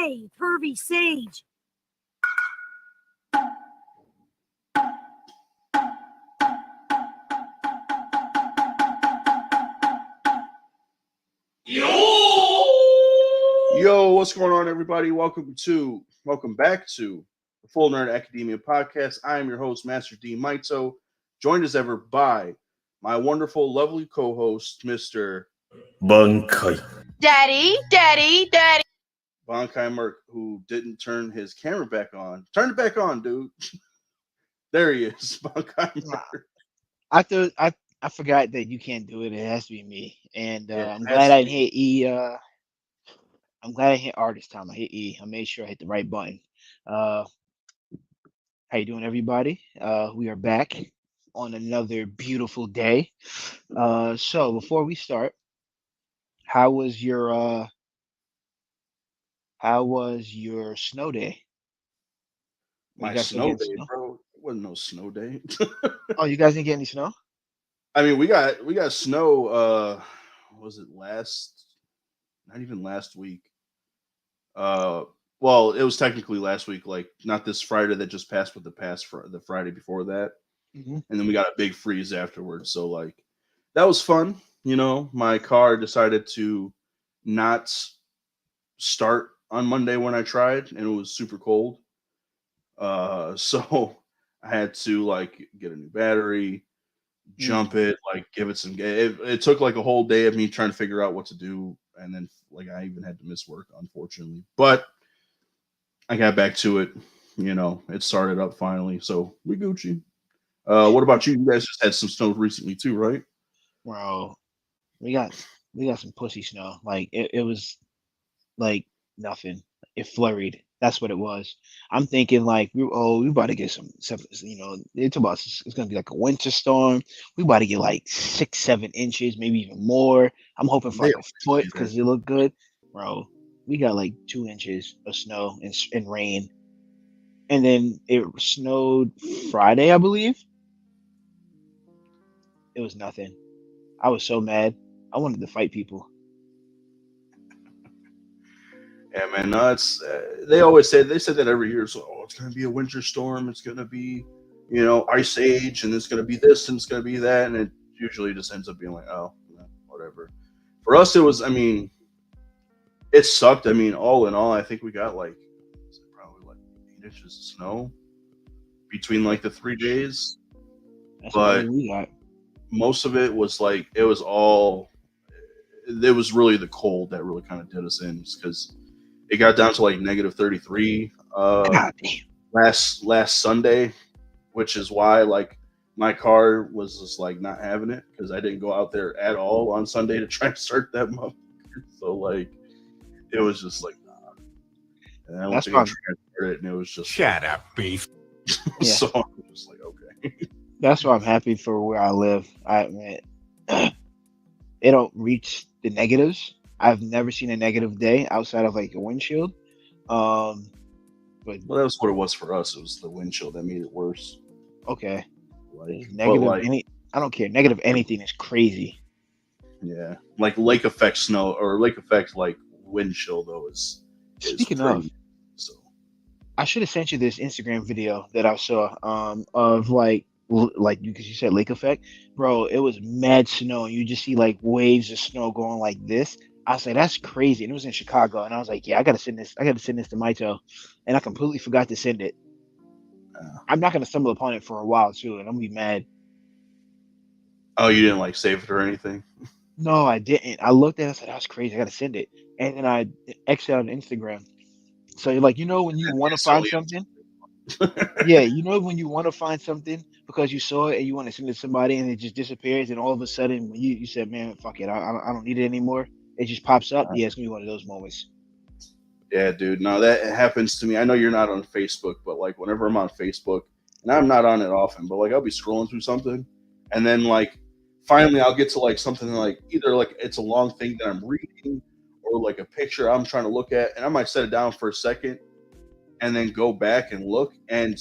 FNA, Pervy Sage. Yo, what's going on, everybody? Welcome back to the Full Nerd Academia podcast. I am your host, Master D. Maito, joined as ever by my wonderful, lovely co-host, Mr. Bankai. Daddy. Bankai Merc, who didn't turn his camera back on. Turn it back on, dude. There he is, Bankai Merc. I forgot that you can't do it. It has to be me. And Yeah, I'm glad I didn't hit E. I'm glad I hit R this time. I hit E. I made sure I hit the right button. How you doing, everybody? We are back on another beautiful day. So before we start, how was your snow day? My snow day, bro. It wasn't no snow day. Oh, you guys didn't get any snow? I mean, we got snow. Was it not even last week? Well, it was technically last week, like not this Friday that just passed, but the Friday before that. Mm-hmm. And then we got a big freeze afterwards. So like that was fun. You know, my car decided to not start on Monday when I tried, and it was super cold. So I had to like get a new battery, jump it, like give it some. It took like a whole day of me trying to figure out what to do, and then like I even had to miss work, unfortunately. But I got back to it. You know, it started up finally, so we Gucci. What about you? You guys just had some snow recently too, right? Bro, we got some pussy snow. Like it was like nothing. It flurried. That's what it was. I'm thinking like we about to get some, you know, it's gonna be like a winter storm. We about to get like 6-7 inches, maybe even more. I'm hoping for like a foot because it looked good, bro. We got like 2 inches of snow and rain, and then it snowed Friday, I believe. It was nothing. I was so mad. I wanted to fight people. Yeah, man. No, it's they said that every year. So it's gonna be a winter storm. It's gonna be, you know, ice age, and it's gonna be this and it's gonna be that, and it usually just ends up being like, oh, whatever. For us, it was. I mean, it sucked. I mean, all in all, I think we got like probably like 8 inches of snow between like the 3 days. That's but what we got. Most of it was like it was really the cold that really kind of did us in, because it got down to like negative 33 last Sunday, which is why like my car was just like not having it, because I didn't go out there at all on Sunday to try to start that motherfucker. So like it was just like nah. And I went to go try to start it, and it was just shut up, beef. Yeah. So I'm just like, okay. That's why I'm happy for where I live. It don't reach the negatives. I've never seen a negative day outside of like a windshield. But well, that was what it was for us. It was the windshield that made it worse. Okay. Like negative I don't care. Negative anything is crazy. Yeah, like lake effect snow or lake effect like wind chill though is Speaking of, so I should have sent you this Instagram video that I saw of like because you said lake effect, bro. It was mad snow, and you just see like waves of snow going like this. I was like, that's crazy, and it was in Chicago, and I was like, yeah, I gotta send this to Maito, and I completely forgot to send it. I'm not gonna stumble upon it for a while too, and I'm gonna be mad. Oh, you didn't like save it or anything? No, I didn't. I looked at it, I said, that's crazy, I gotta send it, and then I exited on Instagram. So you're like, you know, when you want to find something. Yeah, you know when you want to find something because you saw it and you want to send it to somebody and it just disappears, and all of a sudden when you said, man, fuck it, I don't need it anymore, it just pops up. Yeah, it's gonna be one of those moments. Yeah, dude. No, that happens to me. I know you're not on Facebook, but like whenever I'm on Facebook, and I'm not on it often, but like I'll be scrolling through something, and then like finally I'll get to like something like either like it's a long thing that I'm reading or like a picture I'm trying to look at, and I might set it down for a second and then go back and look, and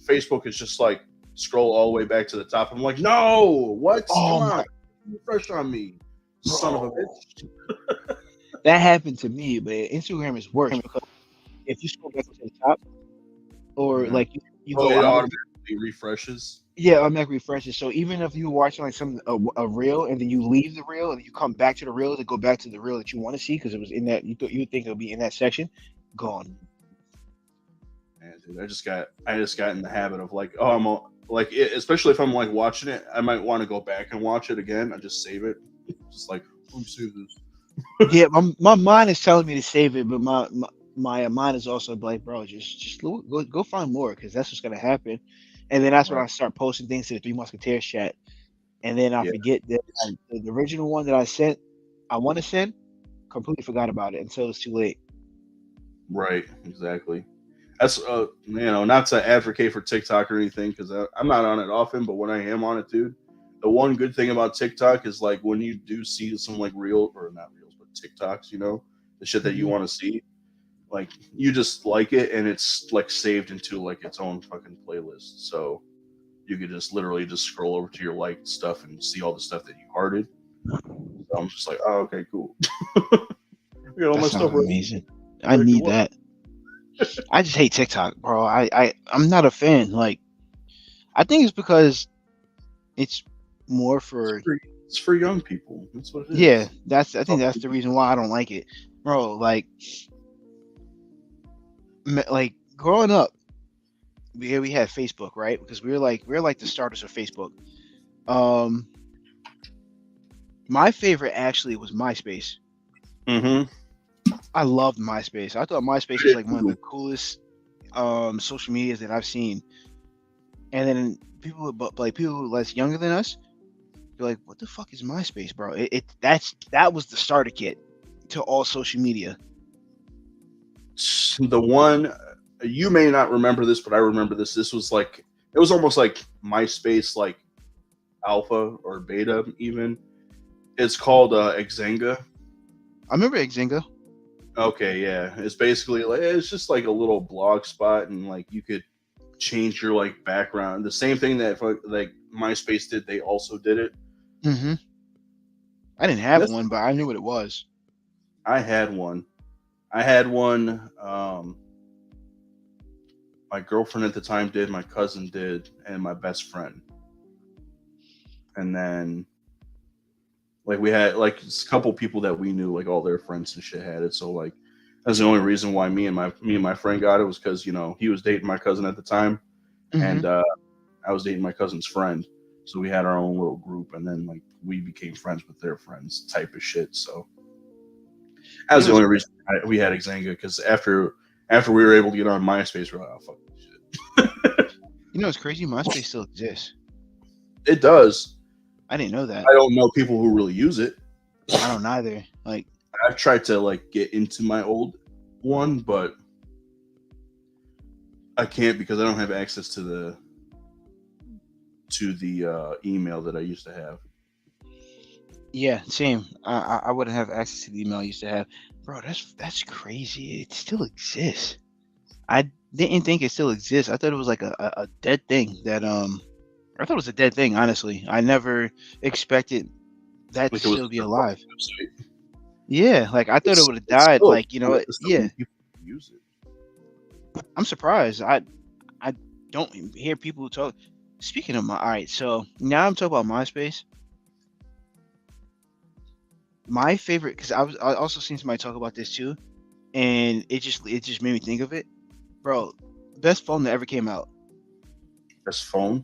Facebook is just like scroll all the way back to the top. I'm like, no, what? Oh, come on, refresh on me, son of a bitch. That happened to me, but Instagram is worse because if you scroll back to the top, or Yeah. like you Oh, go it out, automatically refreshes. yeah, automatic refreshes. So even if you watch like a reel and then you leave the reel and you come back to the reel to go back to the reel that you want to see because it was in that you would think it would be in that section, gone. Man, dude, I just got in the habit of like, oh, like it, especially if I'm like watching it, I might want to go back and watch it again. I just save it. Just like, let me save this. Yeah, my mind is telling me to save it, but my mind is also like, bro, just go find more because that's what's gonna happen. And then that's when Right. I start posting things to the Three Musketeers chat, and then I Yeah. forget that the original one that I want to send, completely forgot about it until it's too late. Right. Exactly. That's not to advocate for TikTok or anything because I'm not on it often, but when I am on it, dude, the one good thing about TikTok is like when you do see some like real or not reels, but TikToks, the shit that you Mhm. want to see, like you just like it and it's like saved into like its own fucking playlist. So you could just literally just scroll over to your liked stuff and see all the stuff that you hearted. So I'm just like, oh, okay, cool. I got all That my sounds stuff ready. amazing. I Ready to need work. that. I just hate TikTok, bro. I'm not a fan. Like, I think it's because it's more for It's for young people. That's what it yeah. is. I think that's the reason why I don't like it, bro. Like growing up, we had Facebook, right? Because we're like the starters of Facebook. Um, my favorite actually was MySpace. Mm-hmm. I loved MySpace. I thought MySpace was like one of the coolest social medias that I've seen. And then but like people less younger than us, they're like, "What the fuck is MySpace, bro?" That was the starter kit to all social media. The one you may not remember this, but I remember this. This was like it was almost like MySpace, like alpha or beta, even. It's called Xanga. I remember Xanga. Okay, yeah. It's basically like it's just like a little blog spot, and like you could change your like background. The same thing that like MySpace did, they also did it. Mm-hmm. I didn't have That's one, but I knew what it was. I had one. I had one. My girlfriend at the time did, my cousin did, and my best friend. And then like we had like a couple people that we knew, like all their friends and shit had it. So like that's the only reason why me and my friend got it was because he was dating my cousin at the time, Mm-hmm. and I was dating my cousin's friend. So we had our own little group, and then like we became friends with their friends, type of shit. So that You was know, the it's, only reason we had Xanga because after we were able to get on MySpace, we're like, oh fuck this shit. it's crazy. MySpace still exists. It does. I didn't know that. I don't know people who really use it. I don't either. Like, I've tried to like get into my old one, but I can't because I don't have access to the email that I used to have. yeah, same. I wouldn't have access to the email I used to have. Bro, that's crazy. It still exists. I didn't think it still exists. I thought it was like a dead thing I thought it was a dead thing, honestly. I never expected that to Like it was still be a alive. website. Yeah, like I thought it would have It's died. still, Like, it's still yeah. people use it. I'm surprised. I don't hear people talk. Speaking of all right, so now I'm talking about MySpace. My favorite, because I also seen somebody talk about this too, and it just made me think of it, bro. Best phone that ever came out. Best phone.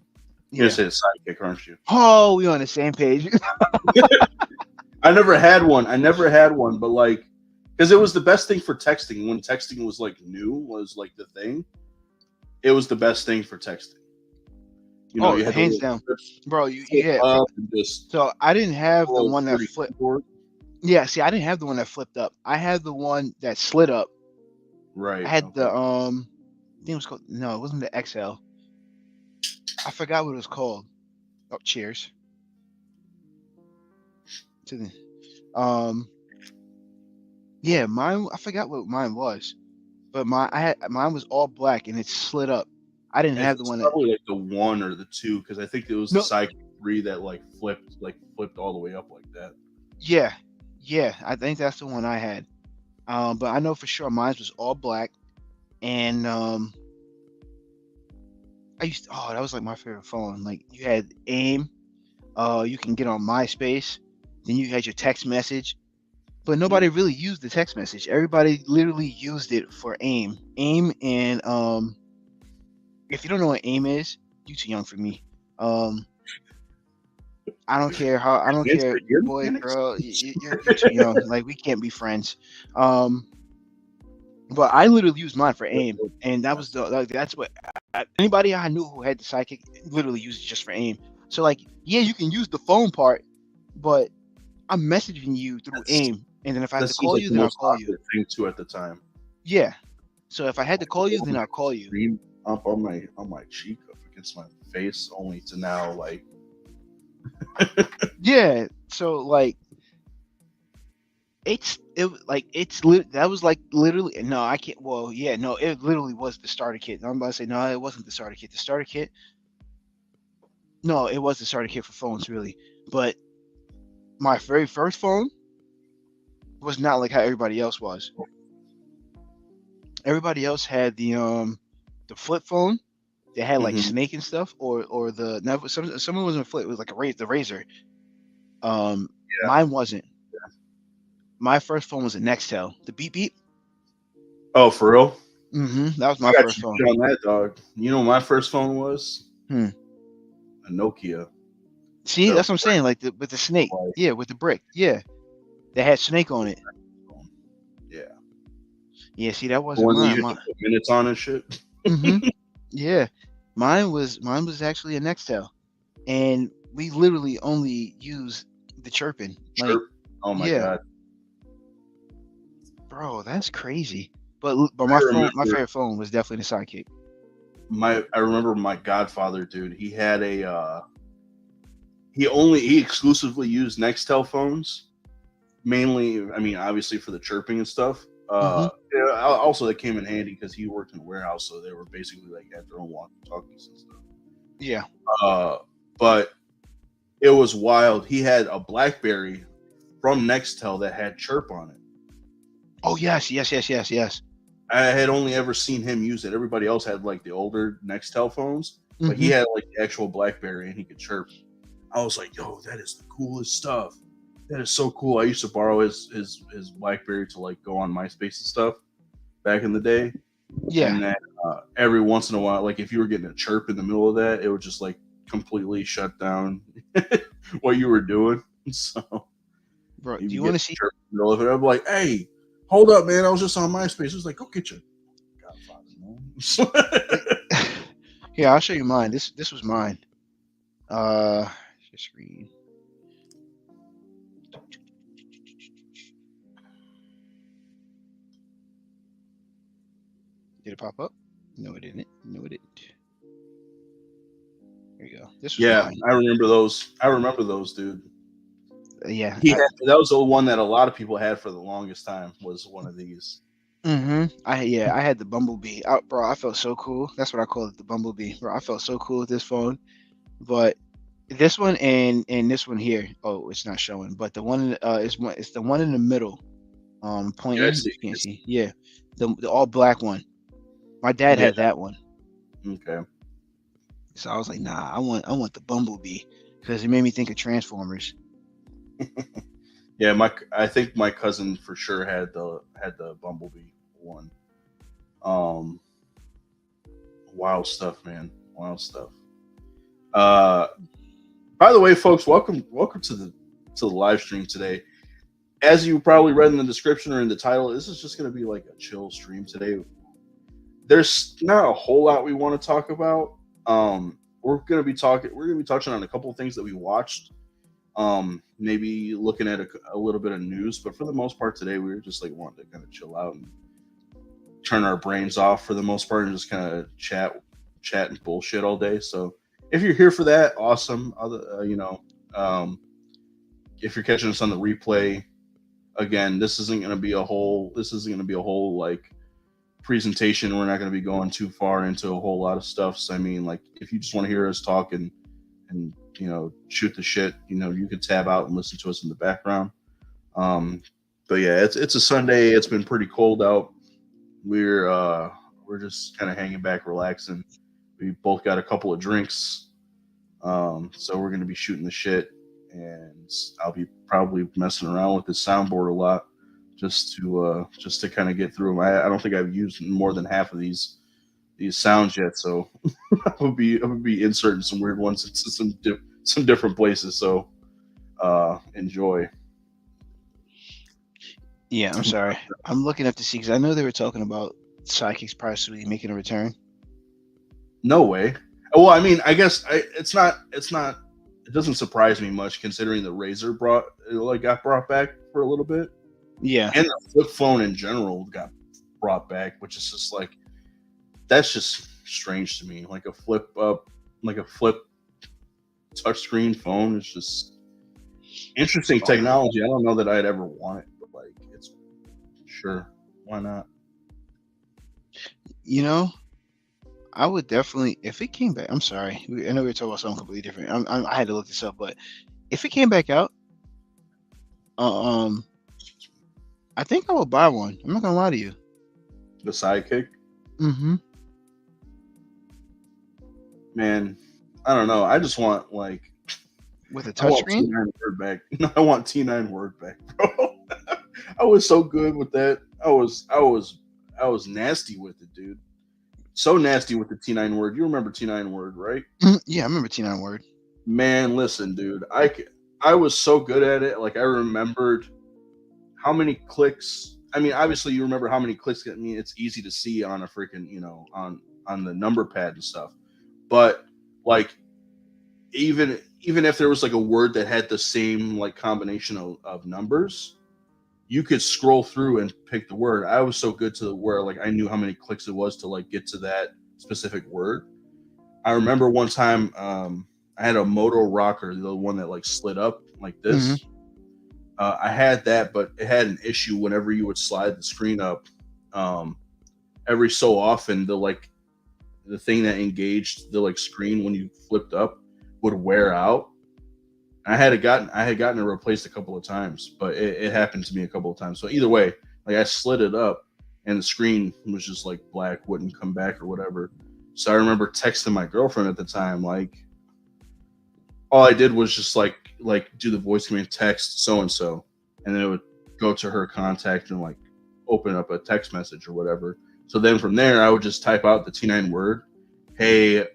You're Yeah. gonna say Sidekick, aren't you? Oh, we on the same page. I never had one. But like, because it was the best thing for texting when texting was like new, was like the thing. It was the best thing for texting. Oh, You had hands to down, bro. flip Yeah. up and just So I didn't have the little one that dirty flipped. keyboard. Yeah, see, I didn't have the one that flipped up. I had the one that slid up. I Right. had Okay. I think it was called. No, it wasn't the XL. I forgot what it was called. Oh, cheers to the Yeah, mine. I forgot what mine was, but mine was all black and it slid up. I didn't have the It's one that. probably like the one or the two because I think it was the No, Sidekick 3 that flipped all the way up like that. yeah, I think that's the one I had. But I know for sure mine was all black. and that was like my favorite phone. Like you had AIM, you can get on MySpace, then you had your text message, but nobody really used the text message. Everybody literally used it for AIM. AIM and if you don't know what AIM is, you too young for me. I don't care I don't care, You're boy, mechanics? girl, you're too young. Like we can't be friends. But I literally used mine for AIM, and that was that's what anybody I knew who had the Sidekick literally used it just for AIM. So like, yeah, you can use the phone part, but I'm messaging you through That's- AIM, and then if I have That to seems call like you, the then I'll most call you. popular thing too at the time. Yeah. So if I had to call you, then I'll call you. Screen up on my cheek up against my face, only to now like Yeah. So like, that was like literally no, I can't. Well, yeah, no, it literally was the starter kit. I'm about to say no, it wasn't the starter kit. The starter kit, no, it was the starter kit for phones, really. But my very first phone was not like how everybody else was. Everybody else had the flip phone that had like Mhm. Snake and stuff, or the never someone wasn't flip. It was like the Razor. Mine wasn't. My first phone was a Nextel, the beep beep. Oh, for real? That was I my got first you phone. beat on that, dog. You know what my first phone was? Hmm. A Nokia. See, The that's what I'm saying. Like with the Snake, like, yeah, with the brick, yeah, that had Snake on it. yeah. Yeah, see, that The wasn't one that you mine. had to put minutes on and shit. Mm-hmm. Yeah, mine was actually a Nextel, and we literally only use the chirping. Like, Chirp. Oh my yeah, god. bro, that's crazy. But I my remember favorite phone was definitely the Sidekick. I remember my godfather, dude. He had a he exclusively used Nextel phones. Mainly, I mean, obviously for the chirping and stuff. Mm-hmm. Yeah, also that came in handy because he worked in a warehouse, so they were basically like had their own walkie-talkies and stuff. Yeah. But it was wild. He had a BlackBerry from Nextel that had chirp on it. Oh yes, yes, yes, yes, yes. I had only ever seen him use it. Everybody else had like the older Nextel phones, but he Mm-hmm. had like the actual BlackBerry and he could chirp. I was like, yo, that is the coolest stuff. That is so cool. I used to borrow his BlackBerry to like go on MySpace and stuff back in the day. Yeah, And then every once in a while, like if you were getting a chirp in the middle of that, it would just like completely shut down what you were doing. So bro. Do you you get want a to see? chirp in the middle of it. I'm like, hey, hold up, man. I was just on MySpace. It was like, go get your godfather, man. Yeah, I'll show you mine. This was mine. Share screen. Did it pop up? No, it didn't. No, it didn't. Here you go. This was Yeah, mine. I remember those. I remember those, dude. Yeah. That was the one that a lot of people had for the longest time. Was one of these. I had the Bumblebee. Bro, I felt so cool. That's what I call it, the Bumblebee. Bro, I felt so cool with this phone. But this one and this one here. Oh, it's not showing. But the one it's the one in the middle. Yeah, I Pointing. see. You can't see. Yeah. The all black one. My dad Yeah. had that one. Okay. So I was like, nah, I want the Bumblebee because it made me think of Transformers. Yeah, I think my cousin for sure had the Bumblebee one. Wild stuff, man. Wild stuff. By the way, folks, welcome to the live stream today. As you probably read in the description or in the title, this is just going to be like a chill stream today. There's not a whole lot we want to talk about. We're going to be touching on a couple of things that we watched. Maybe looking at a little bit of news, but for the most part today, we were just like wanting to kind of chill out and turn our brains off for the most part and just kind of chat and bullshit all day. So if you're here for that, awesome. If you're catching us on the replay, again, this isn't going to be a whole like presentation. We're not going to be going too far into a whole lot of stuff. So I mean, like if you just want to hear us talk and shoot the shit, you can tab out and listen to us in the background. But yeah, it's a Sunday. It's been pretty cold out. We're we're just kind of hanging back, relaxing. We both got a couple of drinks, so we're gonna be shooting the shit, and I'll be probably messing around with the soundboard a lot, just to kind of get through them. I don't think I've used more than half of these sounds yet, so I would be inserting some weird ones into some different places. So enjoy. Yeah, I'm sorry. I'm looking up to see because I know they were talking about sidekicks possibly making a return. No way. Well, I mean, I guess it's not. It doesn't surprise me much considering the Razor got brought back for a little bit, Yeah. and the flip phone in general got brought back, which is just like that's just strange to me. Like a flip touchscreen phone is just interesting technology. I don't know that I'd ever want it, but like it's sure, why not? You know, I would definitely if it came back. I'm sorry. I know we were talking about something completely different. I had to look this up, but if it came back out, I think I would buy one. I'm not gonna lie to you. The Sidekick, Mm-hmm. man. I don't know. I just want like With a I want touchscreen. T9 Word back. No, I want T9 Word back, bro. I was so good with that. I was nasty with it, dude. So nasty with the T9 Word. You remember T9 Word, right? Yeah, I remember T9 Word. Man, listen, dude. I was so good at it. Like I remembered how many clicks. I mean, obviously you remember how many clicks. I mean, it's easy to see on a freaking, on the number pad and stuff. But like even if there was like a word that had the same like combination of numbers, you could scroll through and pick the word. I was so good to where like I knew how many clicks it was to like get to that specific word. I remember one time I had a Moto rocker, the one that like slid up like this. Mm-hmm. I had that, but it had an issue whenever you would slide the screen up. Every so often, the thing that engaged the like screen when you flipped up would wear out. I had gotten it replaced a couple of times, but it happened to me a couple of times. So either way, like I slid it up, and the screen was just like black, wouldn't come back or whatever. So I remember texting my girlfriend at the time, like all I did was just like do the voice command, text so and so, and then it would go to her contact and like open up a text message or whatever. So then from there, I would just type out the T9 Word. Hey,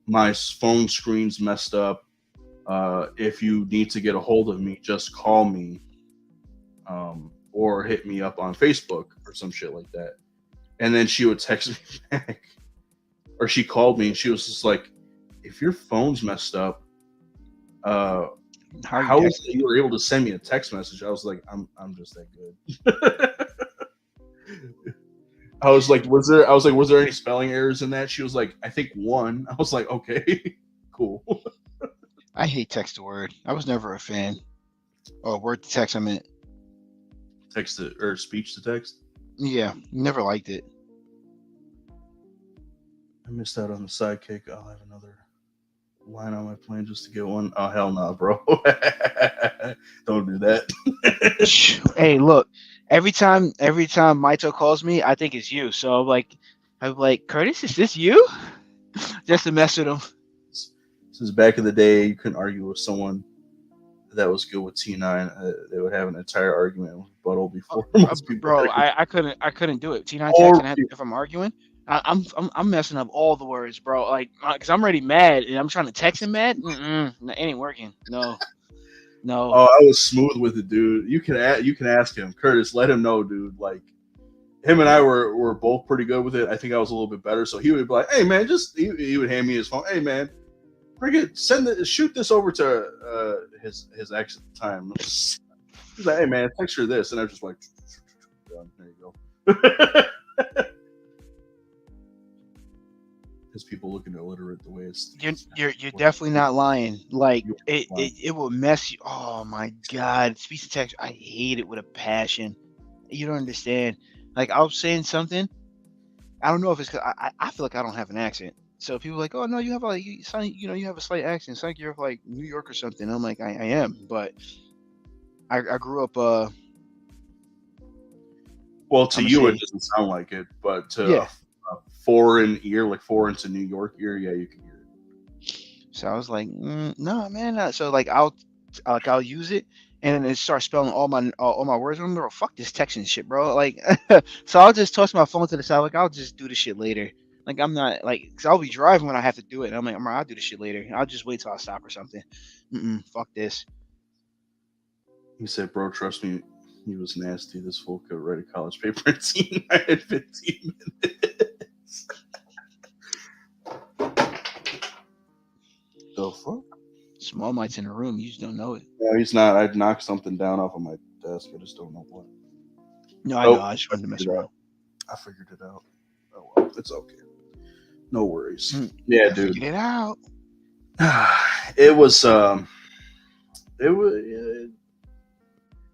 my phone screen's messed up. If you need to get a hold of me, just call me, or hit me up on Facebook or some shit like that. And then she would text me back, or she called me and she was just like, "If your phone's messed up, how is it you were able to send me a text message?" I was like, "I'm just that good." I was like, was there any spelling errors in that? She was like, "I think one." I was like, "Okay, cool." I hate text to word. I was never a fan. Or word to text. I meant. Text to, or speech to text. Yeah, never liked it. I missed out on the Sidekick. I'll have another line on my plan just to get one. Oh hell no, bro! Don't do that. Hey, look. Every time Maito calls me, I think it's you. So I'm like, Curtis, is this you? Just to mess with him. Since back in the day, you couldn't argue with someone that was good with T9. They would have an entire argument with Buttle before most people. Bro, I couldn't do it. T9 texting if I'm arguing. I'm messing up all the words, bro. Like, cause I'm already mad and I'm trying to text him mad. It ain't working. No. Oh, I was smooth with it, dude. You can ask him, Curtis. Let him know, dude. Like, him and I were both pretty good with it. I think I was a little bit better. So he would be like, "Hey man, he would hand me his phone. Hey man, shoot this over to his ex at the time." He's like, "Hey man, text her this," and I was just like, "There you go." His people looking illiterate the way it's. You're definitely not lying. Like it will mess you. Oh my god, speech to text. I hate it with a passion. You don't understand. Like I was saying something. I don't know if it's because I feel like I don't have an accent. So people are like, "Oh no, you have like you have a slight accent. It's like you're like New York or something." I'm like, I am, but I grew up. Well, to you it doesn't sound like it, but to a foreign ear, like 4 into New York ear, yeah, you can hear it. So I was like, no, man. So like I'll use it, and then it starts spelling all my words. I'm like, fuck this texting shit, bro. Like, so I'll just toss my phone to the side. Like, I'll just do the shit later. Like, I'm not like, cause I'll be driving when I have to do it. And I'm like, I'll do the shit later. I'll just wait till I stop or something. Fuck this. He said, "Bro, trust me, he was nasty. This fool could write a college paper in 15 minutes." The fuck? Small Mite's in the room. You just don't know it. No, he's not. I'd knocked something down off of my desk. I just don't know what. No, I know. I just wanted to mess around. I figured it out. Oh well, it's okay. No worries. Yeah, dude. Figured it out. It was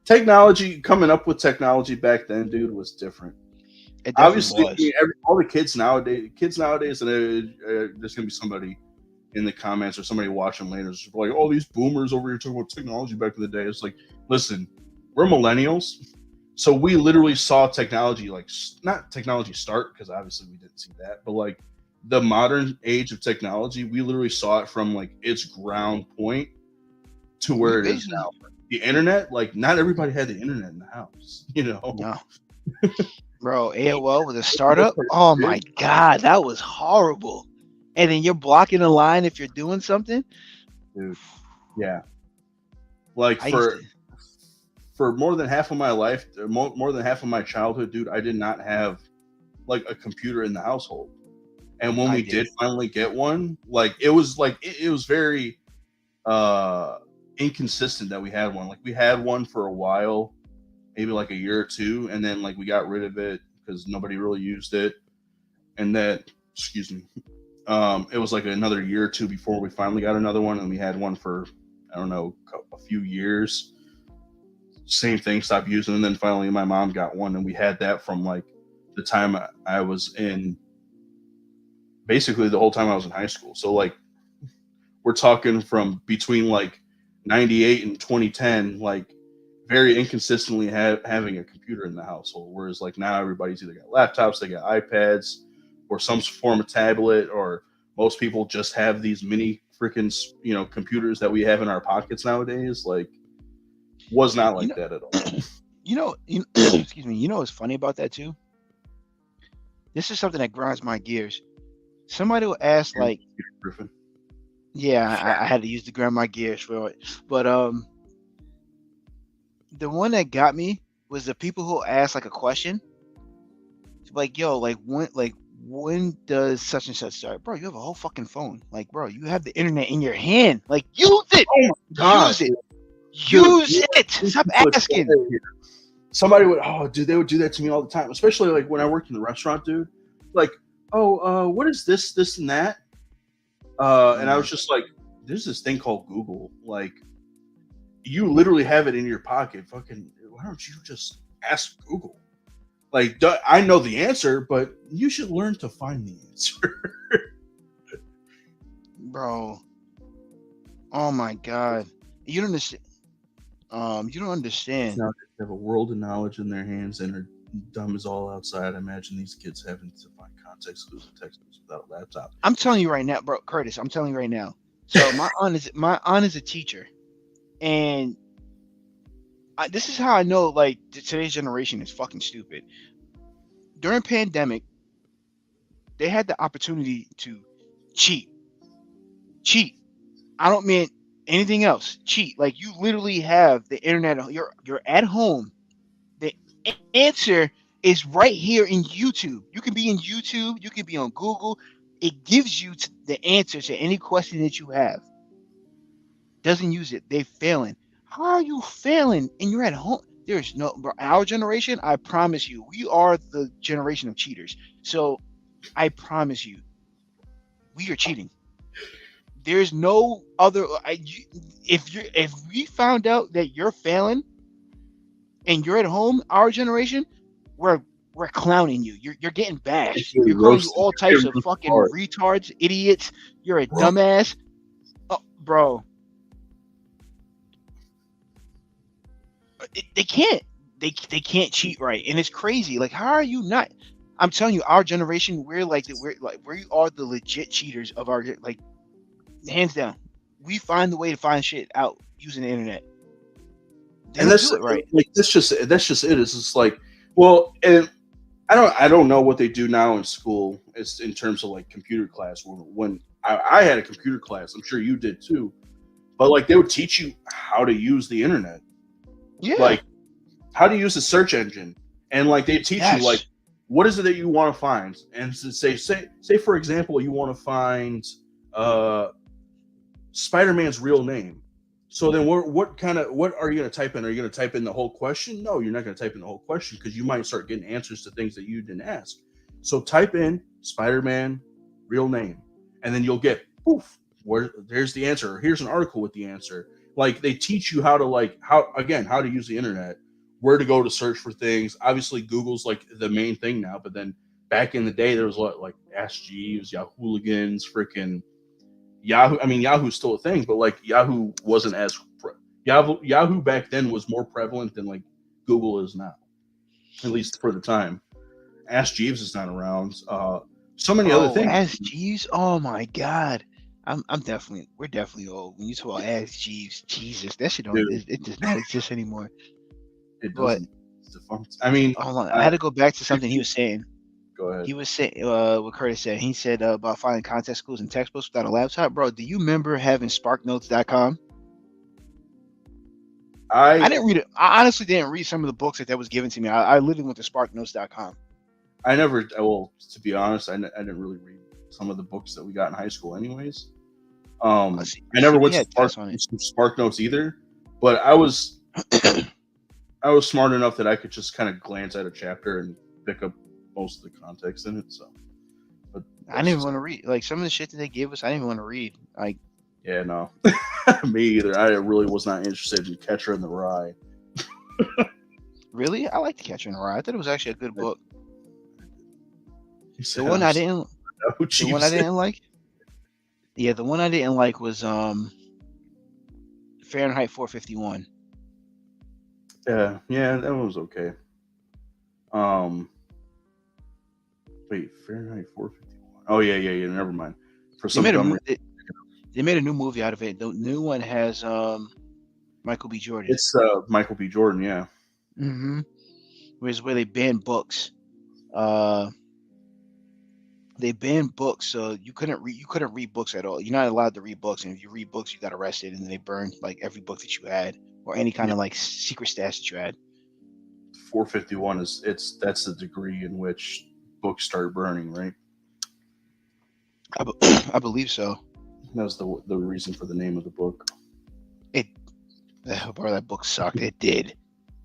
technology coming up with technology back then, dude, was different. It Obviously, was. all the kids nowadays, and there's gonna be somebody in the comments or somebody watching later is like, "Oh, these boomers over here talking about technology back in the day." It's like, listen, we're millennials, so we literally saw technology, like not technology start, because obviously we didn't see that, but like the modern age of technology, we literally saw it from like its ground point to where it is now. The internet, like not everybody had the internet in the house, you know. No. Bro, AOL was a startup. Oh my god, that was horrible. And then you're blocking the line if you're doing something. Dude, yeah. Like I used for more than half of my life, more than half of my childhood, dude, I did not have like a computer in the household. And when we did finally get one, like it was very inconsistent that we had one. Like we had one for a while, maybe like a year or two, and then like we got rid of it because nobody really used it. And that, excuse me, it was like another year or two before we finally got another one, and we had one for, I don't know, a few years. Same thing, stopped using, and then finally my mom got one, and we had that from like the time I was in, basically the whole time I was in high school. So like we're talking from between like 98 and 2010, like very inconsistently having a computer in the household. Whereas like now everybody's either got laptops, they got iPads, or some form of tablet, or most people just have these mini freaking, computers that we have in our pockets nowadays. Like, was not like that at all. Excuse me. You know what's funny about that too? This is something that grinds my gears. Somebody will ask, like, Griffin. Yeah, I had to use the grind my gears for it. But the one that got me was the people who ask like a question, like, "Yo, like when does such and such start?" Bro, you have a whole fucking phone. Like, bro, you have the internet in your hand. Like, use it. Oh my God. Use it. Use it. Stop asking. Somebody they would do that to me all the time, especially like when I worked in the restaurant, dude. Like, what is this, and that? And I was just like, there's this thing called Google. Like, you literally have it in your pocket. Fucking, why don't you just ask Google? Like, I know the answer, but you should learn to find the answer. Bro. Oh my God. You don't understand. You don't understand. Now they have a world of knowledge in their hands and are dumb as all outside. I imagine these kids having to find context-clues and textbooks without a laptop. I'm telling you right now, bro, Curtis. I'm telling you right now. So my aunt is a teacher, and this is how I know like today's generation is fucking stupid. During pandemic, they had the opportunity to cheat. I don't mean anything else. Cheat. Like, you literally have the internet. You're at home. The answer is right here in YouTube. You can be in YouTube. You can be on Google. It gives you the answer to any question that you have. Doesn't use it. They failing. How are you failing? And you're at home. There's no, bro, our generation, I promise you, we are the generation of cheaters. So I promise you, we are cheating. There's no other. If we found out that you're failing and you're at home, our generation, we're clowning you. You're getting bashed. You're calling you all types of fucking retards, idiots. You're a dumbass. Oh, bro. They can't cheat right, and it's crazy. Like, how are you not? I'm telling you, our generation, we are the legit cheaters of our like hands down. We find the way to find shit out using the internet. They And don't that's do it right. like that's just it. It's just like, well, and I don't know what they do now in school is in terms of like computer class. When I had a computer class, I'm sure you did too. But like they would teach you how to use the internet, Yeah. like how to use the search engine, and like they teach you like Yes. what is it that you want to find, and to say for example you want to find uh Spider-Man's real name. So then what are you going to type in? Are you going to type in the whole question? No, you're not going to type in the whole question because you might start getting answers to things that you didn't ask. So type in Spider-Man real name, and then you'll get poof, there's the answer. Or here's an article with the answer. Like they teach you how to how to use the internet, where to go to search for things. Obviously Google's like the main thing now, but then back in the day there was what like Ask Jeeves, Yahooligans, freaking Yahoo. I mean, Yahoo's still a thing, but like Yahoo wasn't as Yahoo back then was more prevalent than like Google is now, at least for the time. Ask Jeeves is not around. So many other things. Ask Jeeves. Oh my God. We're definitely old. When you talk about Ask Jeeves, Jesus, that shit Dude, it does not exist anymore. it But doesn't. It's defunct. I mean, hold on, I had to go back to something he was saying. go ahead. He was saying what Curtis said. He said about finding content schools and textbooks without a laptop. Bro, do you remember having sparknotes.com? I didn't read it. I honestly didn't read some of the books that was given to me. I literally went to sparknotes.com. I never. Well, to be honest, I didn't really read some of the books that we got in high school, anyways. I never went to Spark Notes either, but I was smart enough that I could just kind of glance at a chapter and pick up most of the context in it. So, but I didn't even want to read like some of the shit that they gave us. I didn't even want to read. Like, yeah, no, me either. I really was not interested in Catcher in the Rye. really, I like The Catcher in the Rye. I thought it was actually a good book. The one I didn't. The one I didn't like. Yeah, the one I didn't like was Fahrenheit 451. Yeah, that one was okay. Wait, Fahrenheit 451. Oh yeah. Never mind. For some they made a new movie out of it. The new one has Michael B. Jordan. It's Michael B. Jordan, yeah. Mm-hmm. Where they banned books. They banned books, so you couldn't read books at all. You're not allowed to read books, and if you read books, you got arrested, and then they burned like every book that you had or any kind of like secret stash that you had. 451 that's the degree in which books start burning, right? I believe so. That was the reason for the name of the book. Bro, that book sucked. It did.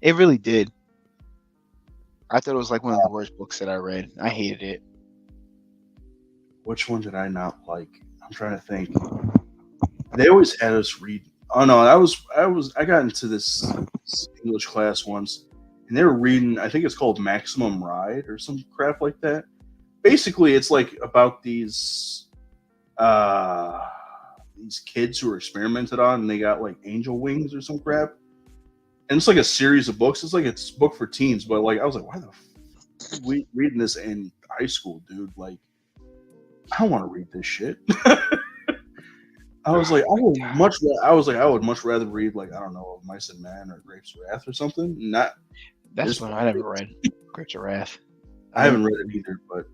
It really did. I thought it was like one of the worst books that I read. I hated it. Which one did I not like? I'm trying to think. They always had us read. Oh no, I got into this English class once, and they were reading. I think it's called Maximum Ride or some crap like that. Basically, it's like about these kids who were experimented on, and they got like angel wings or some crap. And it's like a series of books. It's like it's a book for teens, but like I was like, why the f- we reading this in high school, dude? Like, I don't want to read this shit. I was like, I would much rather read like I don't know, Mice and Men or Grapes of Wrath or something. That's one I never read. Grapes of Wrath. I haven't read it either, but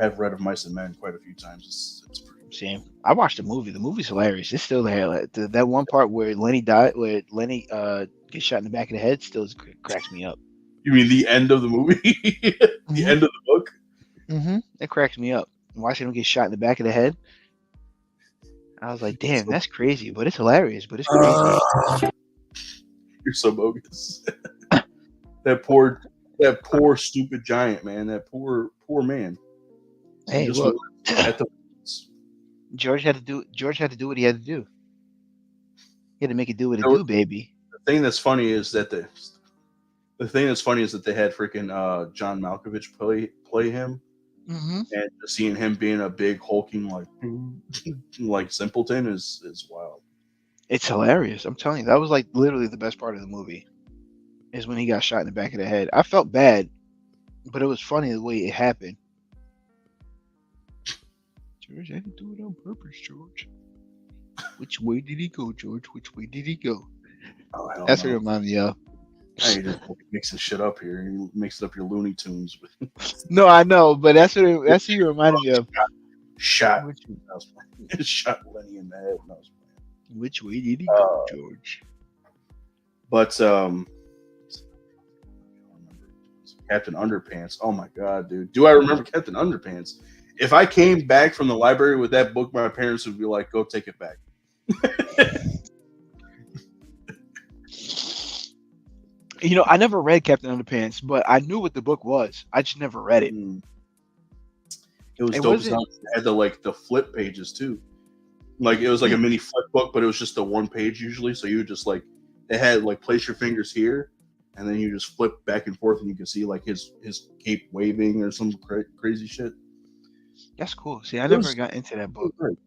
I have read of Mice and Men quite a few times. It's pretty good. Same. I watched the movie. The movie's hilarious. It's still there. Like, that one part where Lenny gets shot in the back of the head still cracks me up. You mean the end of the movie? The end of the book? Mm-hmm. It cracks me up. Watching him get shot in the back of the head. I was like, damn, that's crazy, but it's hilarious, but it's crazy. You're so bogus. That poor stupid giant, man. That poor man. Hey, look. George had to do what he had to do. He had to make it do what it do, baby. The thing that's funny is that they had freaking John Malkovich play him. Mm-hmm. And seeing him being a big hulking like simpleton is wild. It's hilarious. I'm telling you, that was like literally the best part of the movie. Is when he got shot in the back of the head. I felt bad But it was funny the way it happened. George, I didn't do it on purpose, George. Which way did he go, George? Which way did he go? Oh hell That's what it no! reminded me of. Hey, you're just mixing shit up here. You mixed up your Looney Tunes with No, I know, but that's what you reminded me of. shot. Which, I was playing. Shot Lenny in the head when I was playing. which way did he go, Uh, George? But Captain Underpants. Oh my god, dude. Do I remember Captain Underpants? If I came back from the library with that book, my parents would be like, "Go take it back." You know, I never read Captain Underpants, but I knew what the book was. I just never read it. It was It dope as wasn't. hell. It had the flip pages too. Like it was like a mini flip book, but it was just the one page usually. So you would just like it had like place your fingers here, and then you just flip back and forth, and you can see like his cape waving or some crazy shit. That's cool. See, I It never was got into that book. great.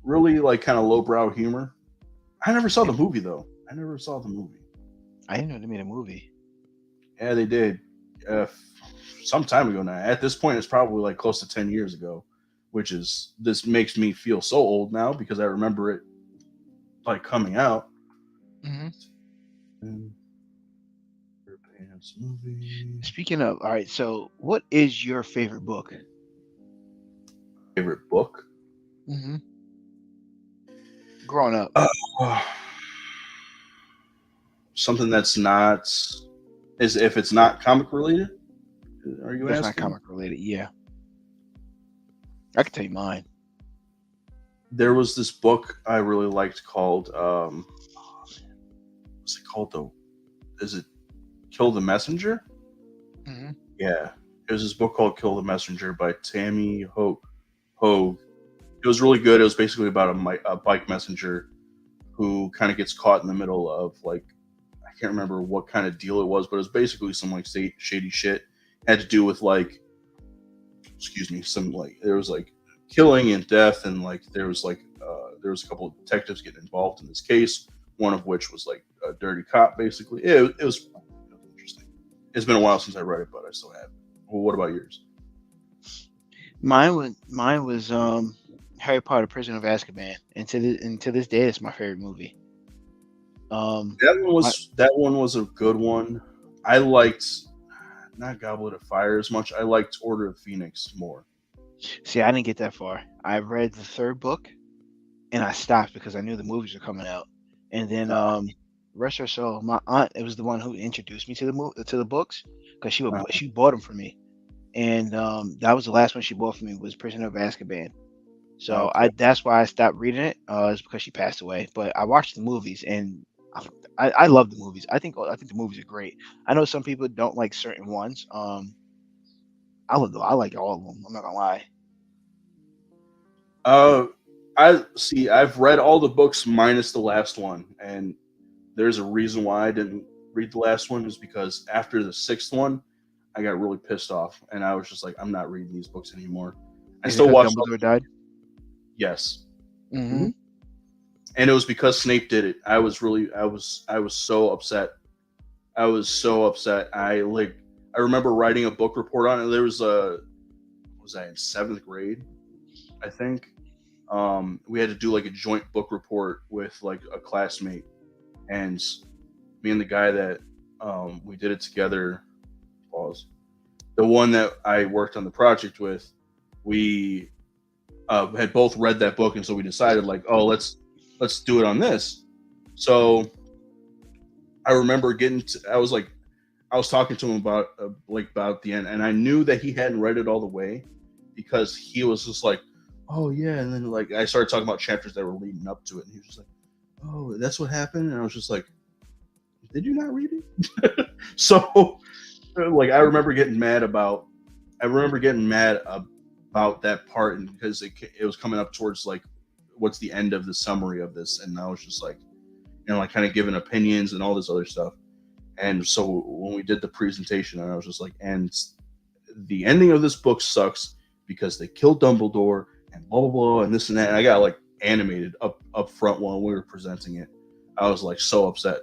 Really like kind of lowbrow humor. I never saw the movie though. I never saw the movie. I didn't know they made a movie. Yeah, they did. Some time ago now. At this point, it's probably like close to 10 years ago, which is this makes me feel so old now because I remember it like coming out. Mm-hmm. Pants movie. Speaking of, all right. So, what is your favorite book? Favorite book? Mm-hmm. Growing up, Something that's not is if it's not comic related. Are you that's not asking? comic related. Yeah, I can tell you mine. There was this book I really liked called what's it called though? Is it Kill the Messenger? Mm-hmm. Yeah. It was this book called Kill the Messenger by Tammy Hogue. It was really good. It was basically about a bike messenger who kind of gets caught in the middle of like I can't remember what kind of deal it was, but it was basically some like shady shit. Had to do with like some like there was like killing and death and like there was a couple of detectives getting involved in this case, one of which was like a dirty cop basically. It was interesting. It's been a while since I read it, but I still have it. Well, what about yours? Mine was Harry Potter: Prisoner of Azkaban, and to this day, it's my favorite movie. My, That one was a good one. I liked not Goblet of Fire as much. I liked Order of Phoenix more. see, I didn't get that far. I read the third book, and I stopped because I knew the movies were coming out. And then, rest her soul, my aunt, it was the one who introduced me to the books because Uh, she bought them for me, and that was the last one she bought for me was Prisoner of Azkaban. So okay. that's why I stopped reading it. Is because she passed away. But I watched the movies and I love the movies. I think the movies are great. I know some people don't like certain ones. I like all of them. I'm not gonna lie. Uh, I see. I've read all the books minus the last one, and there's a reason why I didn't read the last one is because after the sixth one, I got really pissed off, and I was just like, I'm not reading these books anymore. I Is it still because watched. Dumbledore died? Yes, Mm-hmm. and it was because Snape did it. I was so upset. I was so upset. I remember writing a book report on it. There was was I in seventh grade? I think. We had to do like a joint book report with like a classmate, and me and the guy that we did it together. Pause. The one that I worked on the project with, we had both read that book, and so we decided like, oh, let's do it on this. So I remember I was talking to him about about the end, and I knew that he hadn't read it all the way because he was just like, "Oh yeah," and then like I started talking about chapters that were leading up to it, and he was just like, "Oh, that's what happened," and I was just like, "Did you not read it?" So, like, I remember getting mad about that part, and because it was coming up towards like what's the end of the summary of this, and I was just like, like kind of giving opinions and all this other stuff. And so when we did the presentation, I was just like, and the ending of this book sucks because they killed Dumbledore and blah blah blah and this and that. And I got like animated up front while we were presenting it. I was like so upset,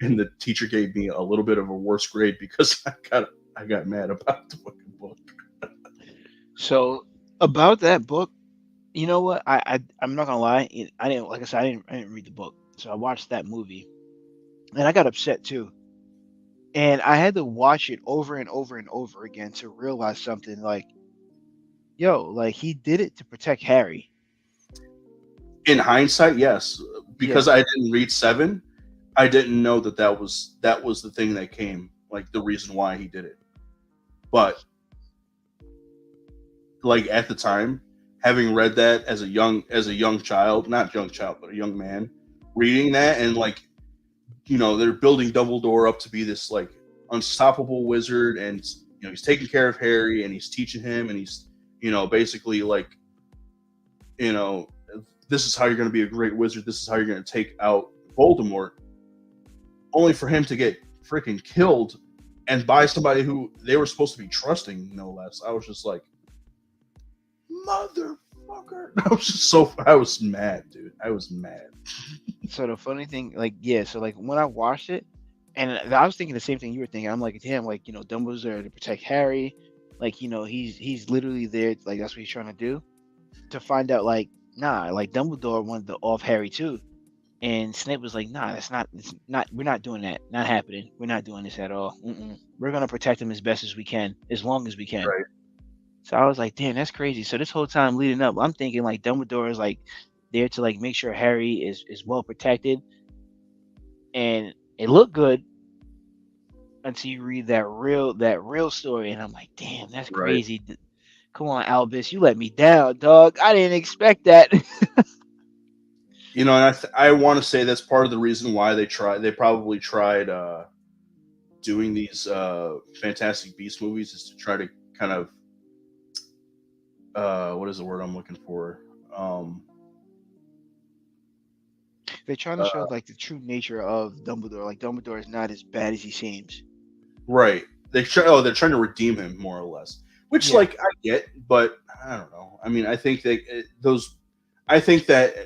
and the teacher gave me a little bit of a worse grade because I got mad about the fucking book. So about that book, you know what? I'm not gonna lie. I didn't, like I said, I didn't read the book. So I watched that movie, and I got upset too. And I had to watch it over and over and over again to realize something. Like, yo, like he did it to protect Harry. In hindsight, yes, because Yeah. I didn't read seven, I didn't know that was the thing that came, like the reason why he did it. But like at the time, having read that as a young child, not young child, but a young man, reading that and like they're building Dumbledore up to be this like unstoppable wizard, and he's taking care of Harry and he's teaching him, and he's basically like you know this is how you're going to be a great wizard. This is how you're going to take out Voldemort, only for him to get freaking killed and by somebody who they were supposed to be trusting, no less. I was just like, motherfucker. I was mad, dude. I was mad. So the funny thing, like, yeah, so like when I watched it, and I was thinking the same thing you were thinking. I'm like, damn, like Dumbledore's there to protect Harry, like he's literally there, like that's what he's trying to do. To find out, like, nah, like Dumbledore wanted to off Harry too, and Snape was like, nah, it's not, we're not doing that, not happening. We're not doing this at all. We're gonna protect him as best as we can, as long as we can. Right. So I was like, damn, that's crazy. So this whole time leading up, I'm thinking like Dumbledore is like there to like make sure Harry is well protected, and it looked good until you read that real story, and I'm like, damn, that's Right. crazy. Come on, Albus, you let me down, dog. I didn't expect that. And I want to say that's part of the reason why they probably tried doing these Fantastic Beasts movies, is to try to kind of what is the word I'm looking for? They're trying to show like the true nature of Dumbledore. Like Dumbledore is not as bad as he seems. Right. They're trying to redeem him more or less, which Yeah. like I get, but I don't know. I mean, I think that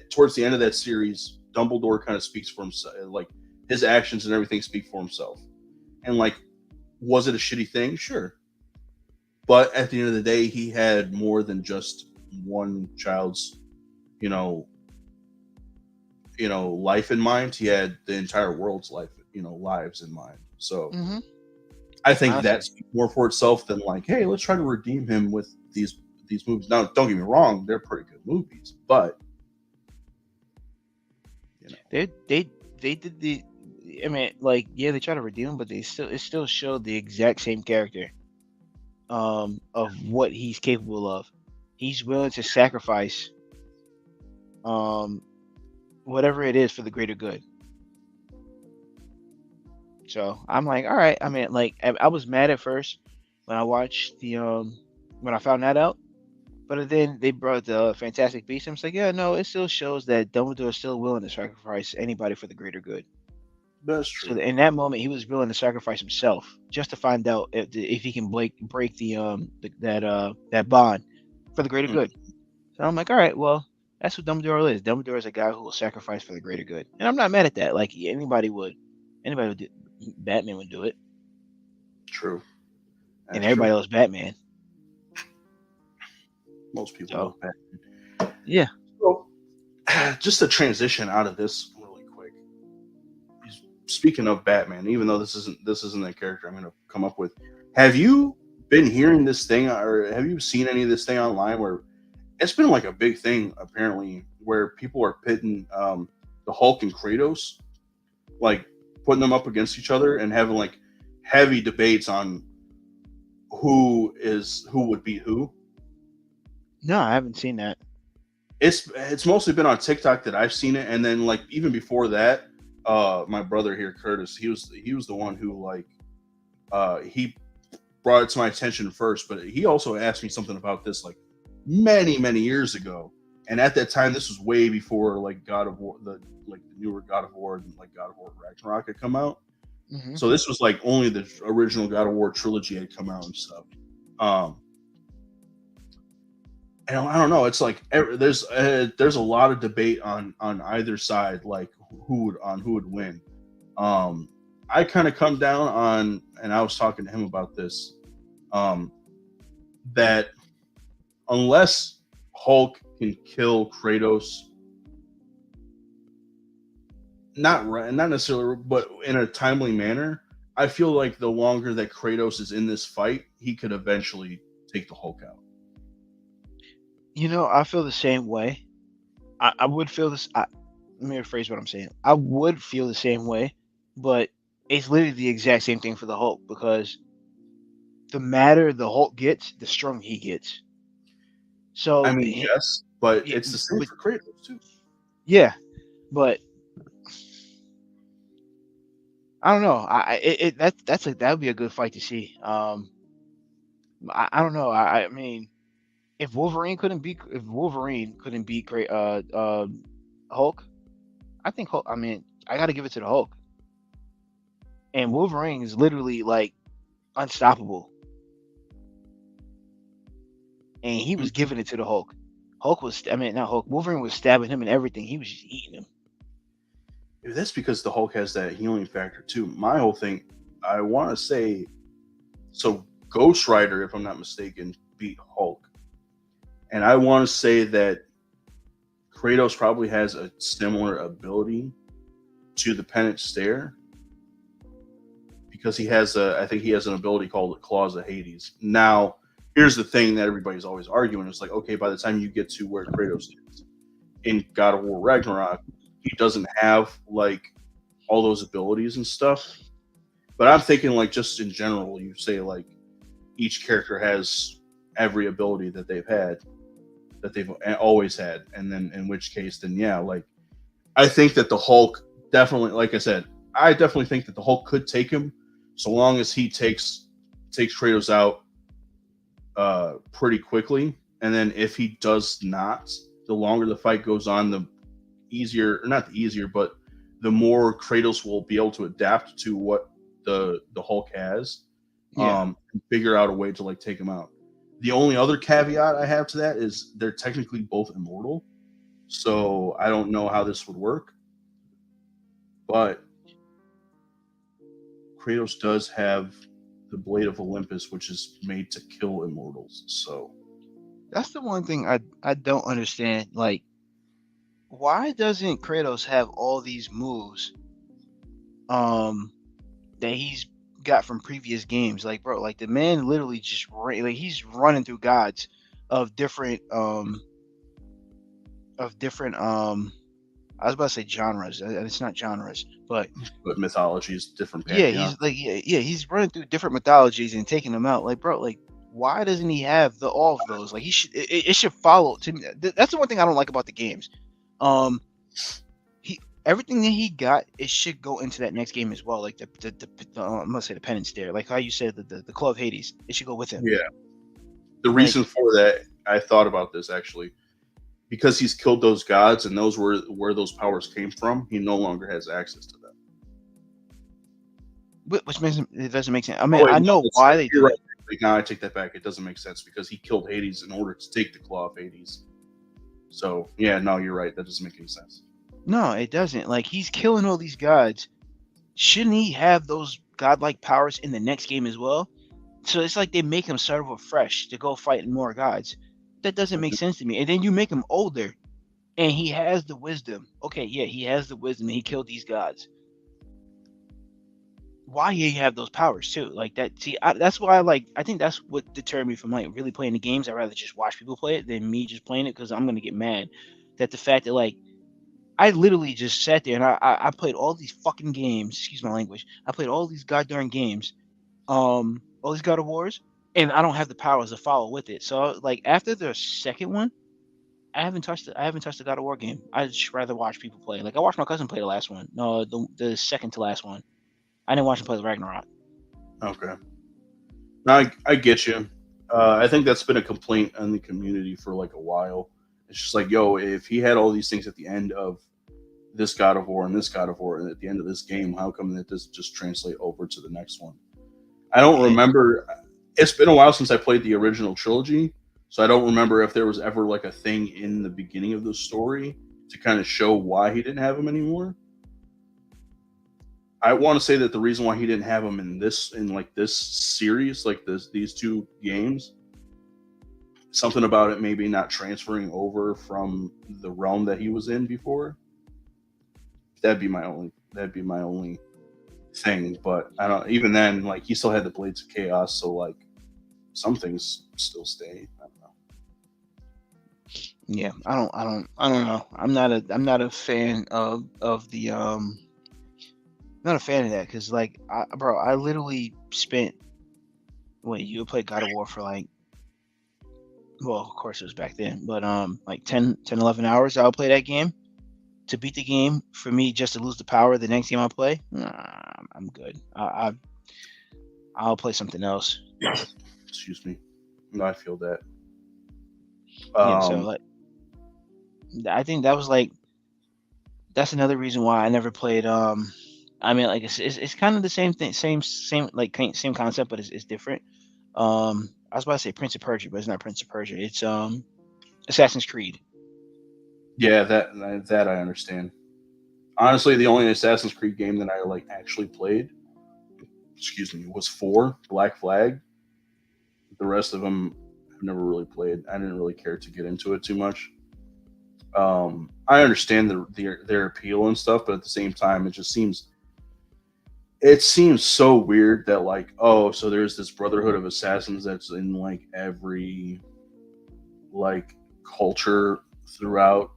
towards the end of that series, Dumbledore kind of speaks for himself. Like his actions and everything speak for himself. And like, was it a shitty thing? Sure. But at the end of the day, he had more than just one child's, life in mind. He had the entire world's lives in mind. So I think Honestly. that's more for itself than like, hey, let's try to redeem him with these movies. Now, don't get me wrong, they're pretty good movies, but They did the. I mean, like, yeah, they try to redeem him, but it still showed the exact same character. Of what he's capable of. He's willing to sacrifice whatever it is for the greater good. So I'm like, all right. I mean, like, I was mad at first when I watched when I found that out, but then they brought the Fantastic Beasts. I'm like, yeah, no, it still shows that Dumbledore is still willing to sacrifice anybody for the greater good. that's So true. in that moment, he was willing to sacrifice himself just to find out if he can break that bond for the greater good. So I'm like, all right, well, that's what Dumbledore is. Dumbledore is a guy who will sacrifice for the greater good, and I'm not mad at that. Like anybody would do. Batman would do it, True. That's and everybody true. loves Batman. Most people So, love Batman. yeah. So, just to transition out of this really quick. Speaking of Batman, even though this isn't a character I'm going to come up with, have you been hearing this thing, or have you seen any of this thing online where it's been like a big thing apparently, where people are pitting the Hulk and Kratos, like putting them up against each other and having like heavy debates on who would beat who? No, I haven't seen that. It's mostly been on TikTok that I've seen it, and then like even before that, my brother here, Curtis, he was the one who like he brought it to my attention first, but he also asked me something about this like many years ago, and at that time this was way before like God of War, the newer God of War and like God of War Ragnarok had come out. So this was like only the original God of War trilogy had come out and stuff. And I don't know. It's like there's a lot of debate on either side, like who would win. I kind of come down on, and I was talking to him about this that unless Hulk can kill Kratos, not necessarily, but in a timely manner, I feel like the longer that Kratos is in this fight, he could eventually take the Hulk out. I feel the same way. I would feel this. Let me rephrase what I'm saying. I would feel the same way, but it's literally the exact same thing for the Hulk because the madder the Hulk gets, the stronger he gets. So, I mean, yes, but yeah, it's the same but for Kratos too. yeah, but I don't know. That would be a good fight to see. I don't know. I mean, if Wolverine couldn't beat great Hulk, I think Hulk. I mean, I got to give it to the Hulk. And Wolverine is literally like unstoppable, and he was giving it to the Hulk. Not Hulk. Wolverine was stabbing him and everything. He was just eating him. That's because the Hulk has that healing factor too. My whole thing, I want to say, so Ghost Rider, if I'm not mistaken, beat Hulk, and I want to say that Kratos probably has a similar ability to the Pennant Stare because I think he has an ability called the Claws of Hades. Now, here's the thing that everybody's always arguing: it's like, okay, by the time you get to where Kratos is in God of War Ragnarok, he doesn't have like all those abilities and stuff. But I'm thinking like just in general, you say like each character has every ability that they've always had, and then in which case, then yeah, like I think that the Hulk definitely, like I said, I definitely think that the Hulk could take him, so long as he takes Kratos out pretty quickly, and then if he does not, the longer the fight goes on, the easier, or not the easier, but the more Kratos will be able to adapt to what the Hulk has, and figure out a way to like take him out. The only other caveat I have to that is they're technically both immortal, so I don't know how this would work. But Kratos does have the Blade of Olympus, which is made to kill immortals. So That's the one thing I don't understand. Like, why doesn't Kratos have all these moves that he's got from previous games? Like, bro, like the man literally just like he's running through gods of different I was about to say genres. It's not genres, but mythologies, different yeah, pantheon. he's running through different mythologies and taking them out. Like, bro, like why doesn't he have all of those? Like, he should it should follow to me. That's the one thing I don't like about the games. He everything that he got, it should go into that next game as well. Like the I'm gonna say the Penance Stare, like how you said the Claw of Hades, it should go with him. Yeah. The reason for that, I thought about this actually, because he's killed those gods and those were where those powers came from. He no longer has access to them. Which makes it doesn't make sense. I mean, I know why they do right. it. Now I take that back. It doesn't make sense because he killed Hades in order to take the Claw of Hades. So yeah, no, you're right. That doesn't make any sense. No, it doesn't. Like, he's killing all these gods. Shouldn't he have those godlike powers in the next game as well? So it's like they make him start over fresh to go fight more gods. That doesn't make sense to me. And then you make him older, and he has the wisdom. Okay, yeah, he has the wisdom, and he killed these gods. Why he have those powers too? Like that. See, that's why I think that's what deterred me from like really playing the games. I'd rather just watch people play it than me just playing it because I'm gonna get mad. That the fact that like I literally just sat there and I played all these fucking games. Excuse my language. I played all these goddamn games, all these God of Wars, and I don't have the powers to follow with it. So like after the second one, I haven't touched the God of War game. I just rather watch people play. Like I watched my cousin play the last one. No, the second to last one. I didn't watch him play the Ragnarok. Okay. Now I get you. I think that's been a complaint in the community for like a while. It's just like, yo, if he had all these things at the end of this God of War and this God of War and at the end of this game, how come that doesn't just translate over to the next one? I don't remember. It's been a while since I played the original trilogy, so I don't remember if there was ever like a thing in the beginning of the story to kind of show why he didn't have him anymore. I want to say that the reason why he didn't have him in this series, like these two games, something about it maybe not transferring over from the realm that he was in before. That'd be my only thing. But I don't. Even then, like he still had the Blades of Chaos, so like some things still stay. I don't know. Yeah, I don't know. I'm not a fan of the not a fan of that because like bro, I literally spent you played God of War for like, well, of course it was back then, but like 11 hours I'll play that game. To beat the game for me just to lose the power the next game I play, nah, I'm good. I'll play something else. Excuse me. No, I feel that. Yeah, so like I think that was like that's another reason why I never played. I mean, like it's kind of the same thing, same like same concept, but it's different. I was about to say Prince of Persia, but it's not Prince of Persia. It's Assassin's Creed. Yeah, that I understand. Honestly, the only Assassin's Creed game that I like actually played, excuse me, was 4 Black Flag. The rest of them I've never really played. I didn't really care to get into it too much. I understand their appeal and stuff, but at the same time, it seems so weird that like, oh, so there's this Brotherhood of Assassins that's in like every like culture throughout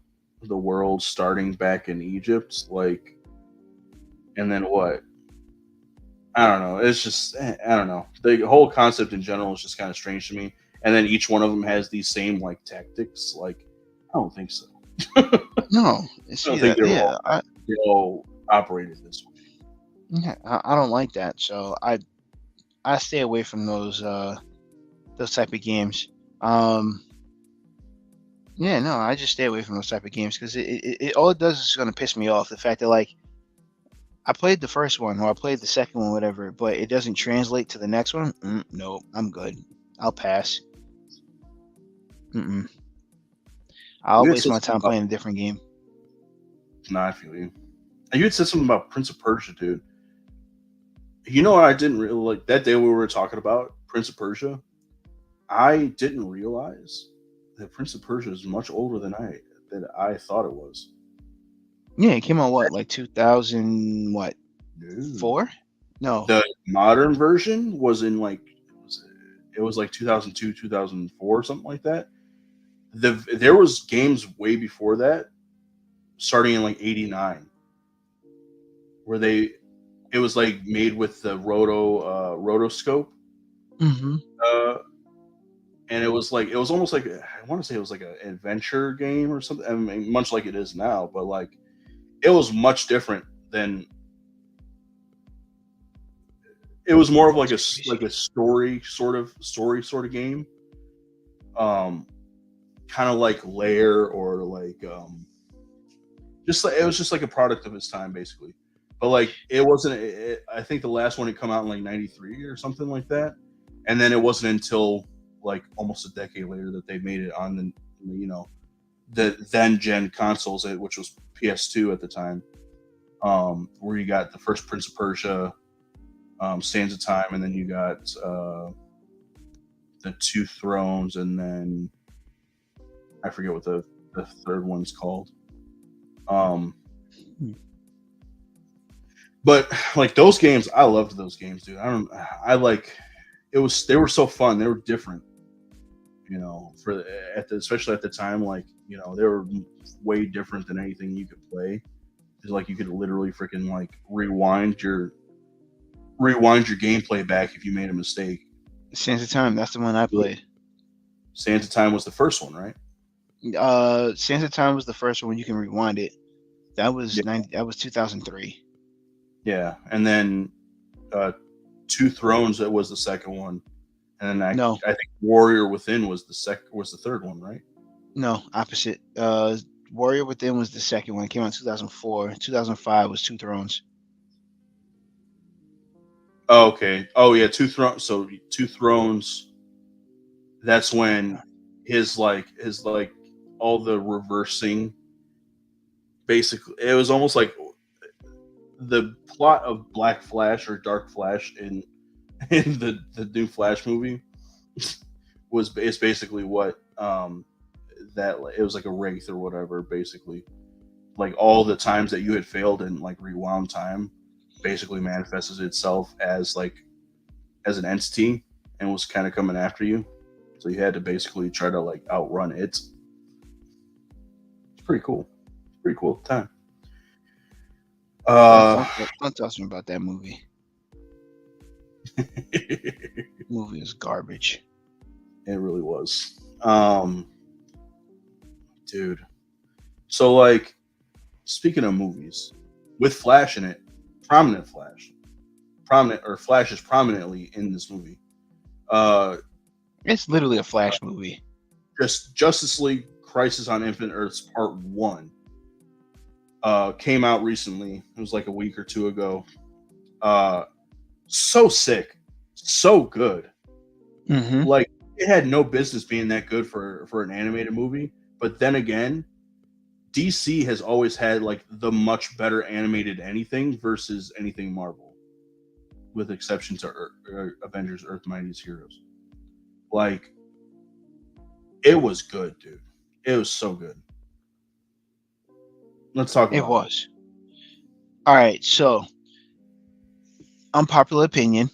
the world, starting back in Egypt, like, and then what? I don't know. It's just I don't know. The whole concept in general is just kind of strange to me. And then each one of them has these same like tactics. Like, I don't think so. No, I see don't think that? Yeah, they all operated this way. yeah, I don't like that. So I stay away from those type of games. Yeah, no, I just stay away from those type of games because it all it does is going to piss me off. The fact that like I played the first one or I played the second one, whatever, but it doesn't translate to the next one. No, I'm good. I'll pass. Mm-mm. I'll You had waste said my something time about, playing a different game. nah, I feel you. And you had said something about Prince of Persia, dude. You know what I didn't really like that day we were talking about Prince of Persia? I didn't realize that Prince of Persia is much older than I thought it was. Yeah, it came out what, like 2000 what, No. 4? No. The modern version was in like it was like 2002, 2004, something like that. There was games way before that, starting in like '89, where it was like made with the rotoscope, Mm-hmm. uh, and it was almost like I want to say it was like an adventure game or something. I mean, much like it is now, but like it was much different than. It was more of like a story sort of game. Kind of like Lair or like just like it was just like a product of its time basically. But like it wasn't. I think the last one had come out in like '93 or something like that, and then it wasn't until like almost a decade later that they made it on the then gen consoles, which was PS2 at the time, where you got the first Prince of Persia, Sands of Time, and then you got the Two Thrones, and then I forget what the third one's called. But like those games, I loved those games, dude. I like they were so fun. They were different, especially at the time, like, they were way different than anything you could play. It's like you could literally freaking like rewind your gameplay back if you made a mistake. Sands of Time, that's the one I played. Sands of Time was the first one, right? Sands of Time was the first one. You can rewind it. That was that was 2003. Yeah, and then Two Thrones, that was the second one, and then No, I think Warrior Within was the third one, right? no, opposite. Warrior Within was the second one. It came out in 2004. 2005 was Two Thrones. Oh, okay. Oh yeah, Two Thrones. So Two Thrones. That's when his all the reversing. Basically, it was almost like the plot of Black Flash or Dark Flash in the new Flash movie is basically what that it was like a wraith or whatever, basically. Like all the times that you had failed and like rewound time basically manifested itself as like as an entity and was kind of coming after you. So you had to basically try to like outrun it. It's pretty cool. Pretty cool at the time. Don't talk to me about that movie. Movie is garbage. It really was. Dude. So like speaking of movies, with Flash in it, Flash is prominently in this movie. It's literally a Flash movie. Just Justice League Crisis on Infinite Earths Part 1 came out recently. It was like a week or two ago. So sick. So good. Mm-hmm. Like, it had no business being that good for an animated movie. But then again, DC has always had like the much better animated anything versus anything Marvel, with exception to Avengers: Earth Mightiest Heroes. Like, it was good, dude. It was so good. Let's talk about it. Was. All right, so unpopular opinion.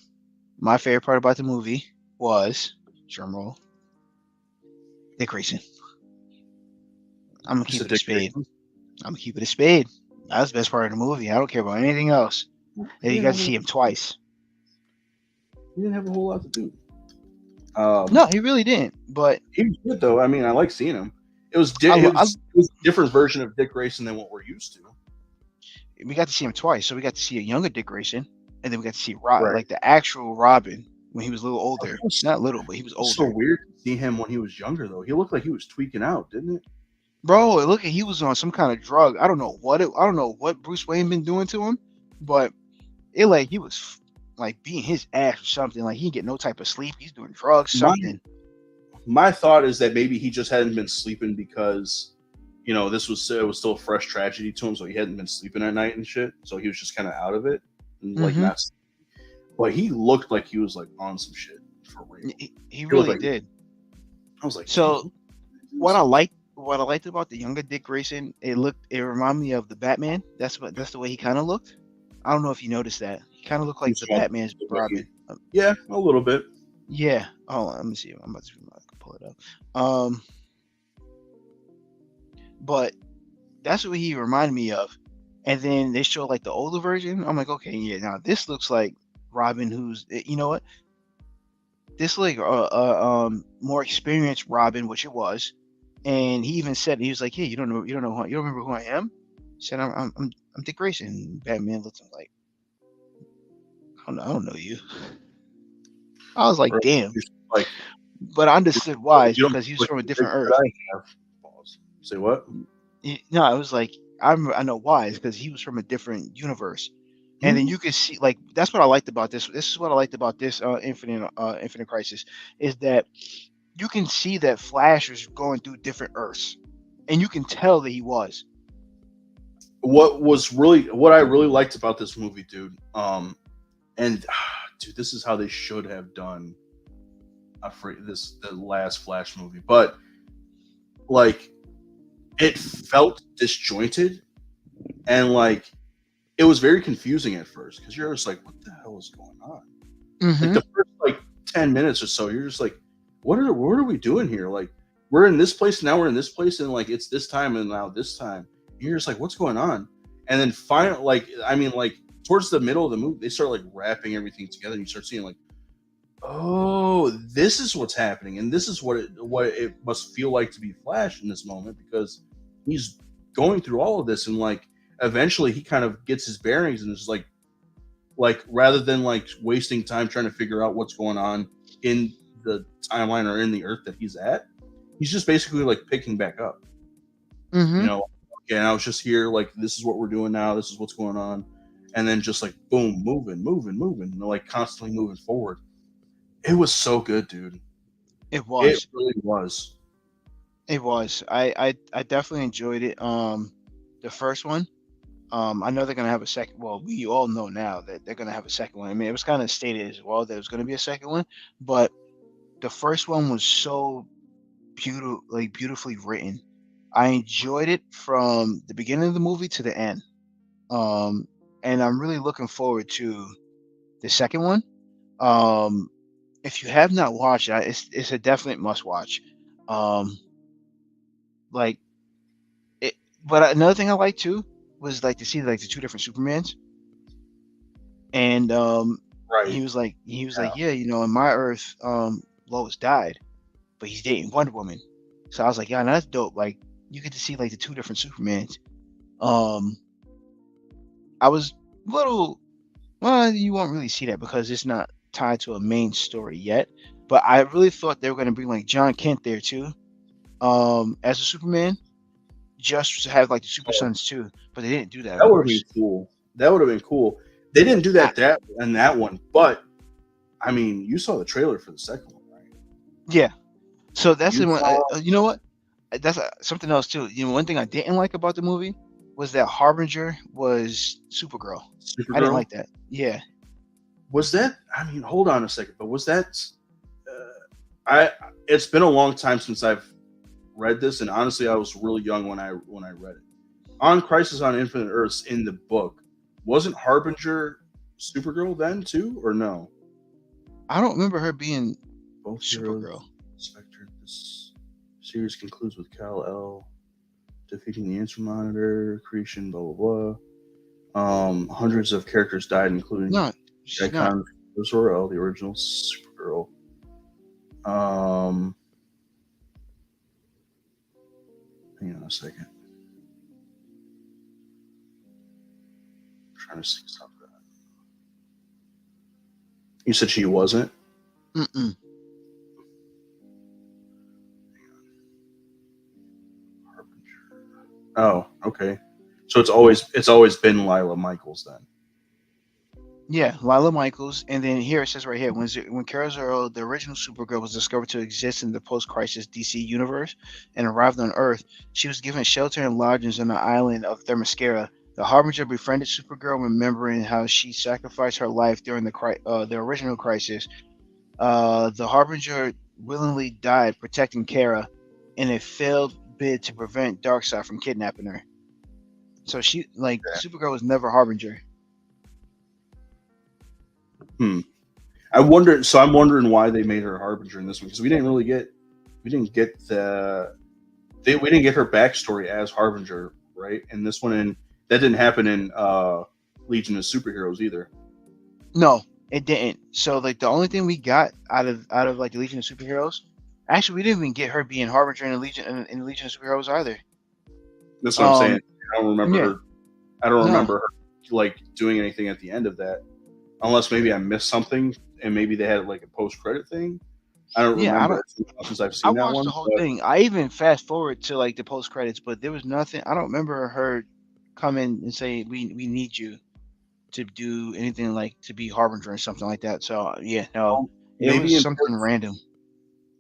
My favorite part about the movie was drumroll. Dick Grayson. I'm gonna keep it a spade. I'm gonna keep it a spade. That was the best part of the movie. I don't care about anything else. And you got to see him twice. He didn't have a whole lot to do. No, he really didn't. But he was good though. I mean, I like seeing him. It was a different version of Dick Grayson than what we're used to. We got to see him twice. So we got to see a younger Dick Grayson, and then we got to see Robin, like the actual Robin when he was a little older. Not little, but he was older. So weird to see him when he was younger though. He looked like he was tweaking out, didn't it? Bro, look, he was on some kind of drug. I don't know what Bruce Wayne been doing to him, but it like he was like beating his ass or something. Like he didn't get no type of sleep. He's doing drugs, something. My thought is that maybe he just hadn't been sleeping because, you know, it was still a fresh tragedy to him, so he hadn't been sleeping at night and shit. So he was just kind of out of it, and like not. But he looked like he was like on some shit for real. He really did. I was like, so what I liked about the younger Dick Grayson, it reminded me of the Batman. That's the way he kind of looked. I don't know if you noticed that. He kind of looked like the Batman's Robin. Yeah, a little bit. Yeah. Oh, let me see. I'm about to pull it up. But that's what he reminded me of. And then they show like the older version. I'm like, okay, yeah. Now this looks like Robin, who's, you know what? This like more experienced Robin, which it was. And he even said, he was like, "Hey, you don't remember who I am?" He said, "I'm Dick Grayson." And Batman looked at him like, I don't know you. I was like, damn. Like, but I understood why. It's because he was from a different Earth. Say what? No, I was like, I know why. It's because he was from a different universe. And then you can see, like, that's what I liked about this. This is what I liked about this Infinite Crisis, is that you can see that Flash was going through different Earths, and you can tell that he was. What I really liked about this movie, dude, and dude, this is how they should have done the last Flash movie, but like it felt disjointed, and like it was very confusing at first because you're just like, what the hell is going on? Like the first like 10 minutes or so, you're just like, what are we doing here? Like, we're in this place, now we're in this place, and like it's this time and now this time. You're just like, what's going on? And then finally, like towards the middle of the movie, they start like wrapping everything together, and you start seeing like, oh, this is what's happening, and this is what it must feel like to be Flash in this moment, because he's going through all of this, and like eventually he kind of gets his bearings, and is like rather than like wasting time trying to figure out what's going on in the timeline or in the Earth that he's at, he's just basically like picking back up. You know, okay, I was just here, like this is what we're doing now, this is what's going on, and then just like boom, moving, like constantly moving forward. It was so good, dude. It was. It really was. It was. I definitely enjoyed it. The first one. I know they're gonna have a second. Well, we all know now that they're gonna have a second one. I mean, it was kind of stated as well that it was gonna be a second one, but the first one was so beautifully written. I enjoyed it from the beginning of the movie to the end. Um, and I'm really looking forward to the second one. Um, if you have not watched it, it's a definite must watch. Um, like it, but another thing I like too was like to see like the two different Supermans, and Right. he was Yeah. like, yeah, you know, in my Earth, Lois died, but he's dating Wonder Woman. So I was like, yeah, no, that's dope. Like you get to see like the two different Supermans. Um, I was a little, well, you won't really see that because it's not tied to a main story yet. But I really thought they were gonna bring like John Kent there too, as a Superman, just to have like the Super Oh, Sons too. But they didn't do that, of that would have been course. cool. That would have been cool. They didn't do I, that in that one, but I mean, you saw the trailer for the second one, right? yeah. So that's You the one. saw You know what? That's something else too. You know, one thing I didn't like about the movie was that Harbinger was Supergirl. I didn't Supergirl. like that. Yeah. Was that? I mean, hold on a second. But was that? I. It's been a long time since I've read this, and honestly, I was really young when I read it. On Crisis on Infinite Earths in the book, wasn't Harbinger Supergirl then too, or no? I don't remember her being Both heroes. Supergirl. Spectre. This series concludes with Kal El defeating the Answer Monitor, creation, blah blah blah. Hundreds of characters died, including No, she's not. Icon Zor-El, the original Supergirl. Um, hang on a second. I'm trying to see something. You said she wasn't? Mm-mm. Oh, okay. So it's always been Lila Michaels then. Yeah, Lila Michaels, and then here it says right here when Kara Zor-El, the original Supergirl, was discovered to exist in the post-crisis DC universe and arrived on Earth, she was given shelter and lodgings on the island of Themyscira. The Harbinger befriended Supergirl, remembering how she sacrificed her life during the original crisis. The Harbinger willingly died protecting Kara in a failed bid to prevent Darkseid from kidnapping her. So she, like, Supergirl was never Harbinger. I wonder. So I'm wondering why they made her Harbinger in this one because we didn't get we didn't get her backstory as Harbinger, right? In this one, and that didn't happen in Legion of Superheroes either. No, it didn't. So like the only thing we got out of like the Legion of Superheroes, actually we didn't even get her being Harbinger in the Legion of Superheroes either. That's what I'm saying. Um, I don't remember yeah, her. I don't no, remember her like doing anything at the end of that, unless maybe I missed something and maybe they had like a post credit thing. I don't yeah, I remember don't. it since I've I seen that watched the one. whole But thing. I even fast forward to like the post credits, but there was nothing. I don't remember her come in and say we need you to do anything like to be Harbinger or something like that. So yeah, no, it was maybe something random.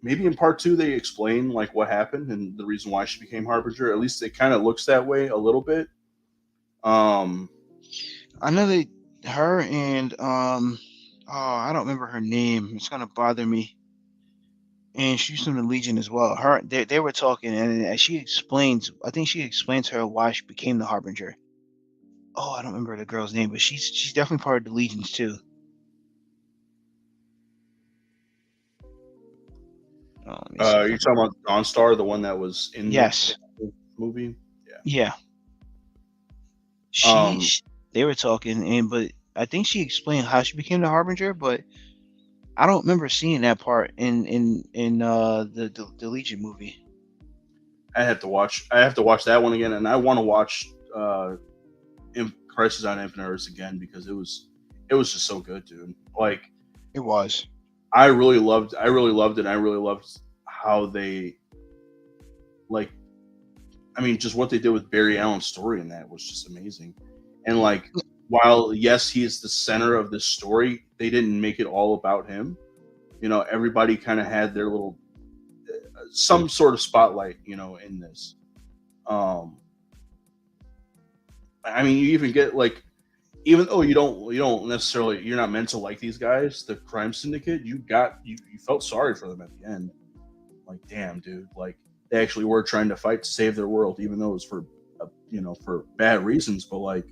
in part two they explain like what happened and the reason why she became Harbinger. At least it kind of looks that way a little bit. Um, I know they, her and oh, I don't remember her name. It's gonna bother me. And she's from the Legion as well. Her, they were talking, and she explains. I think she explains to her why she became the Harbinger. Oh, I don't remember the girl's name, but she's definitely part of the Legions too. Oh, let me see if I you're can. talking about Dawn Star, the one that was in Yes, the movie. yeah. Um, They were talking, and but I think she explained how she became the Harbinger, but I don't remember seeing that part in the Legion movie. I have to watch. I have to watch that one again, and I want to watch Crisis on Infinite Earths again because it was just so good, dude. Like It was. I really loved it. I really loved how they like. I mean, just what they did with Barry Allen's story in that was just amazing. And like, while yes, he is the center of this story, they didn't make it all about him. You know, everybody kind of had their little some sort of spotlight, you know, in this. Um, I mean, you even get like, even though you don't necessarily, you're not meant to like these guys, the crime syndicate, you felt sorry for them at the end. Like, damn, dude, like they actually were trying to fight to save their world, even though it was for for bad reasons, but like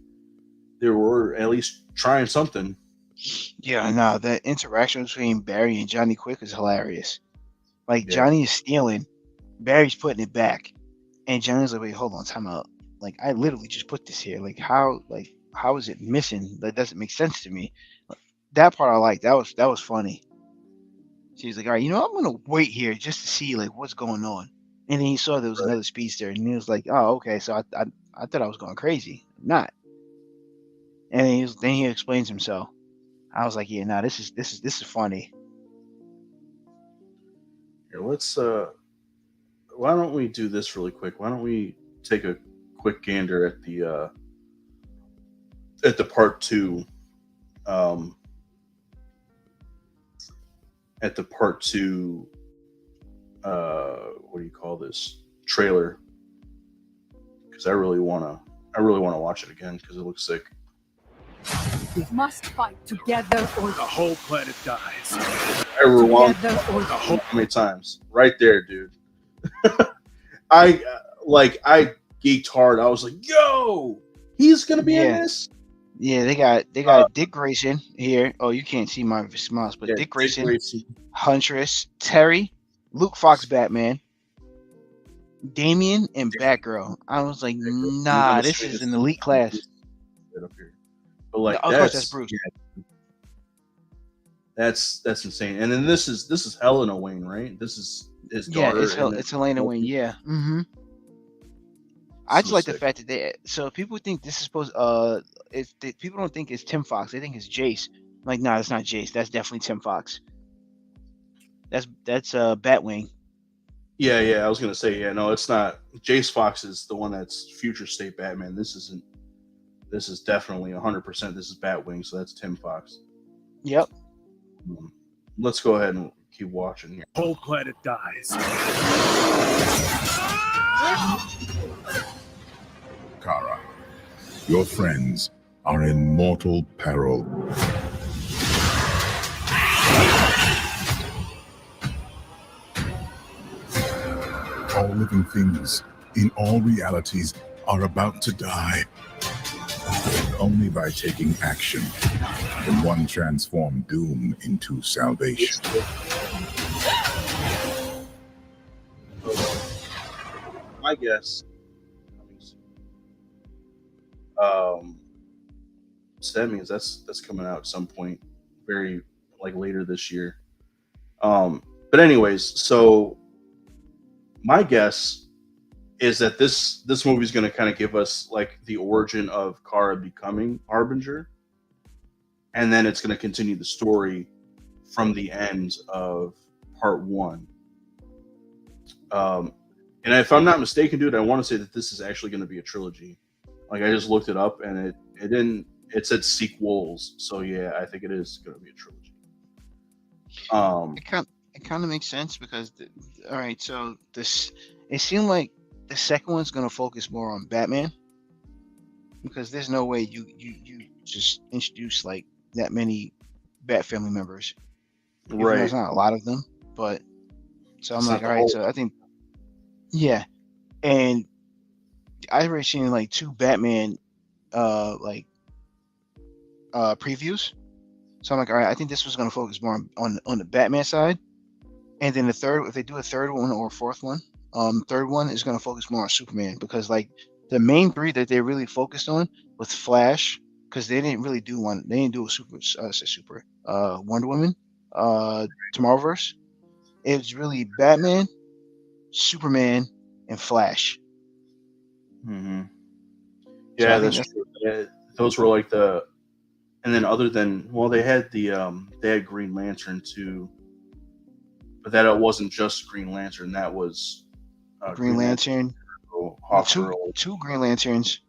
they were at least trying something. Yeah, no, that interaction between Barry and Johnny Quick is hilarious. Like Yeah, Johnny is stealing, Barry's putting it back, and Johnny's like, "Wait, hold on, time out. Like I literally just put this here. How is it missing? That doesn't make sense to me." That part I like. That was funny. She's like, "All right, I'm gonna wait here just to see like what's going on." And then he saw there was right. another speedster, and he was like, "Oh, okay." So I thought I was going crazy. Not. And then he explains himself. I was like, "Yeah, no, this is funny." Here, let's why don't we do this really quick? Why don't we take a quick gander at the part two, um, at the part two, what do you call this trailer? Because I really wanna watch it again because it looks sick. We must fight together or The whole planet dies. I rewound together or how many times? Right there, dude. I geeked hard. I was like, "Yo, he's gonna be in Yeah. this." Yeah, they got Dick Grayson here. Oh, you can't see my mouse, but Yeah, Dick Grayson, Grayson. Huntress, Terry, Luke Fox, Batman, Damien, and Batgirl. I was like, I'm nah, gonna this swing is this an elite class. right up here. But like Of course, that's Bruce. yeah, that's insane. And then this is Helena Wayne, right? This is his Yeah, daughter. it's Helena Wayne. Yeah. I just So like the sick. fact that so people think this is supposed people don't think it's Tim Fox. They think it's Jace. I'm like, nah, that's not Jace. That's definitely Tim Fox. That's Batwing. Yeah, I was gonna say, yeah, no, it's not. Jace Fox is the one that's future state Batman. This isn't. This is definitely 100%. This is Batwing, so that's Tim Fox. Yep. Let's go ahead and keep watching here. The whole planet dies. Kara, your friends are in mortal peril. All living things in all realities are about to die. Only by taking action can one transform doom into salvation. My guess. So that means that's coming out at some point, very like later this year. But anyways, so my guess is that this movie is going to kind of give us like the origin of Kara becoming Harbinger, and then it's going to continue the story from the end of part one. And if I'm not mistaken, dude, I want to say that this is actually going to be a trilogy. Like I just looked it up, and it said sequels. So yeah, I think it is going to be a trilogy. It kind of makes sense because all right, so it seemed like the second one's gonna focus more on Batman because there's no way you just introduce like that many Bat family members. Even though Right. there's not a lot of them, but so I'm It's like, not all the right, whole- so I think and I've already seen like two Batman previews. So I'm like, all right, I think this was gonna focus more on the Batman side. And then if they do a third one or a fourth one, third one is going to focus more on Superman because like the main three that they really focused on was Flash because they didn't really do one. They didn't do a Wonder Woman, Tomorrowverse. It was really Batman, Superman, and Flash. Mm-hmm. So Yeah, I think that's true. Yeah, those were like and then other than they had they had Green Lantern too, but that wasn't just Green Lantern. That was Green Lantern, Hawkgirl. two Green Lanterns,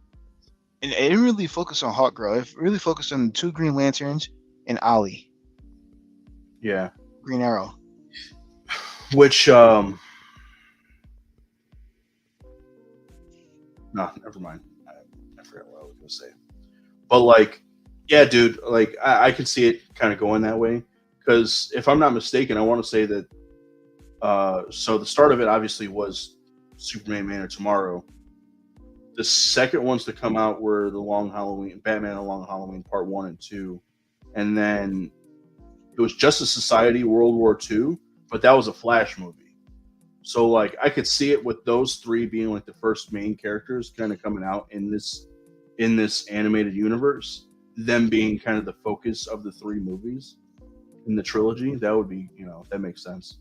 and it didn't really focus on Hawkgirl. It really focused on the two Green Lanterns and Ollie, Yeah, Green Arrow. which no, never mind. I forgot what I was gonna to say. But like, yeah, dude, like I could see it kind of going that way because if I'm not mistaken, I want to say that. So the start of it obviously was Superman Man of Tomorrow. The second ones to come out were the Long Halloween, Batman: A Long Halloween Part 1 and 2, and then it was Justice Society World War II, but that was a Flash movie. So like I could see it with those three being like the first main characters kind of coming out in this animated universe, them being kind of the focus of the three movies in the trilogy. That would be, that makes sense.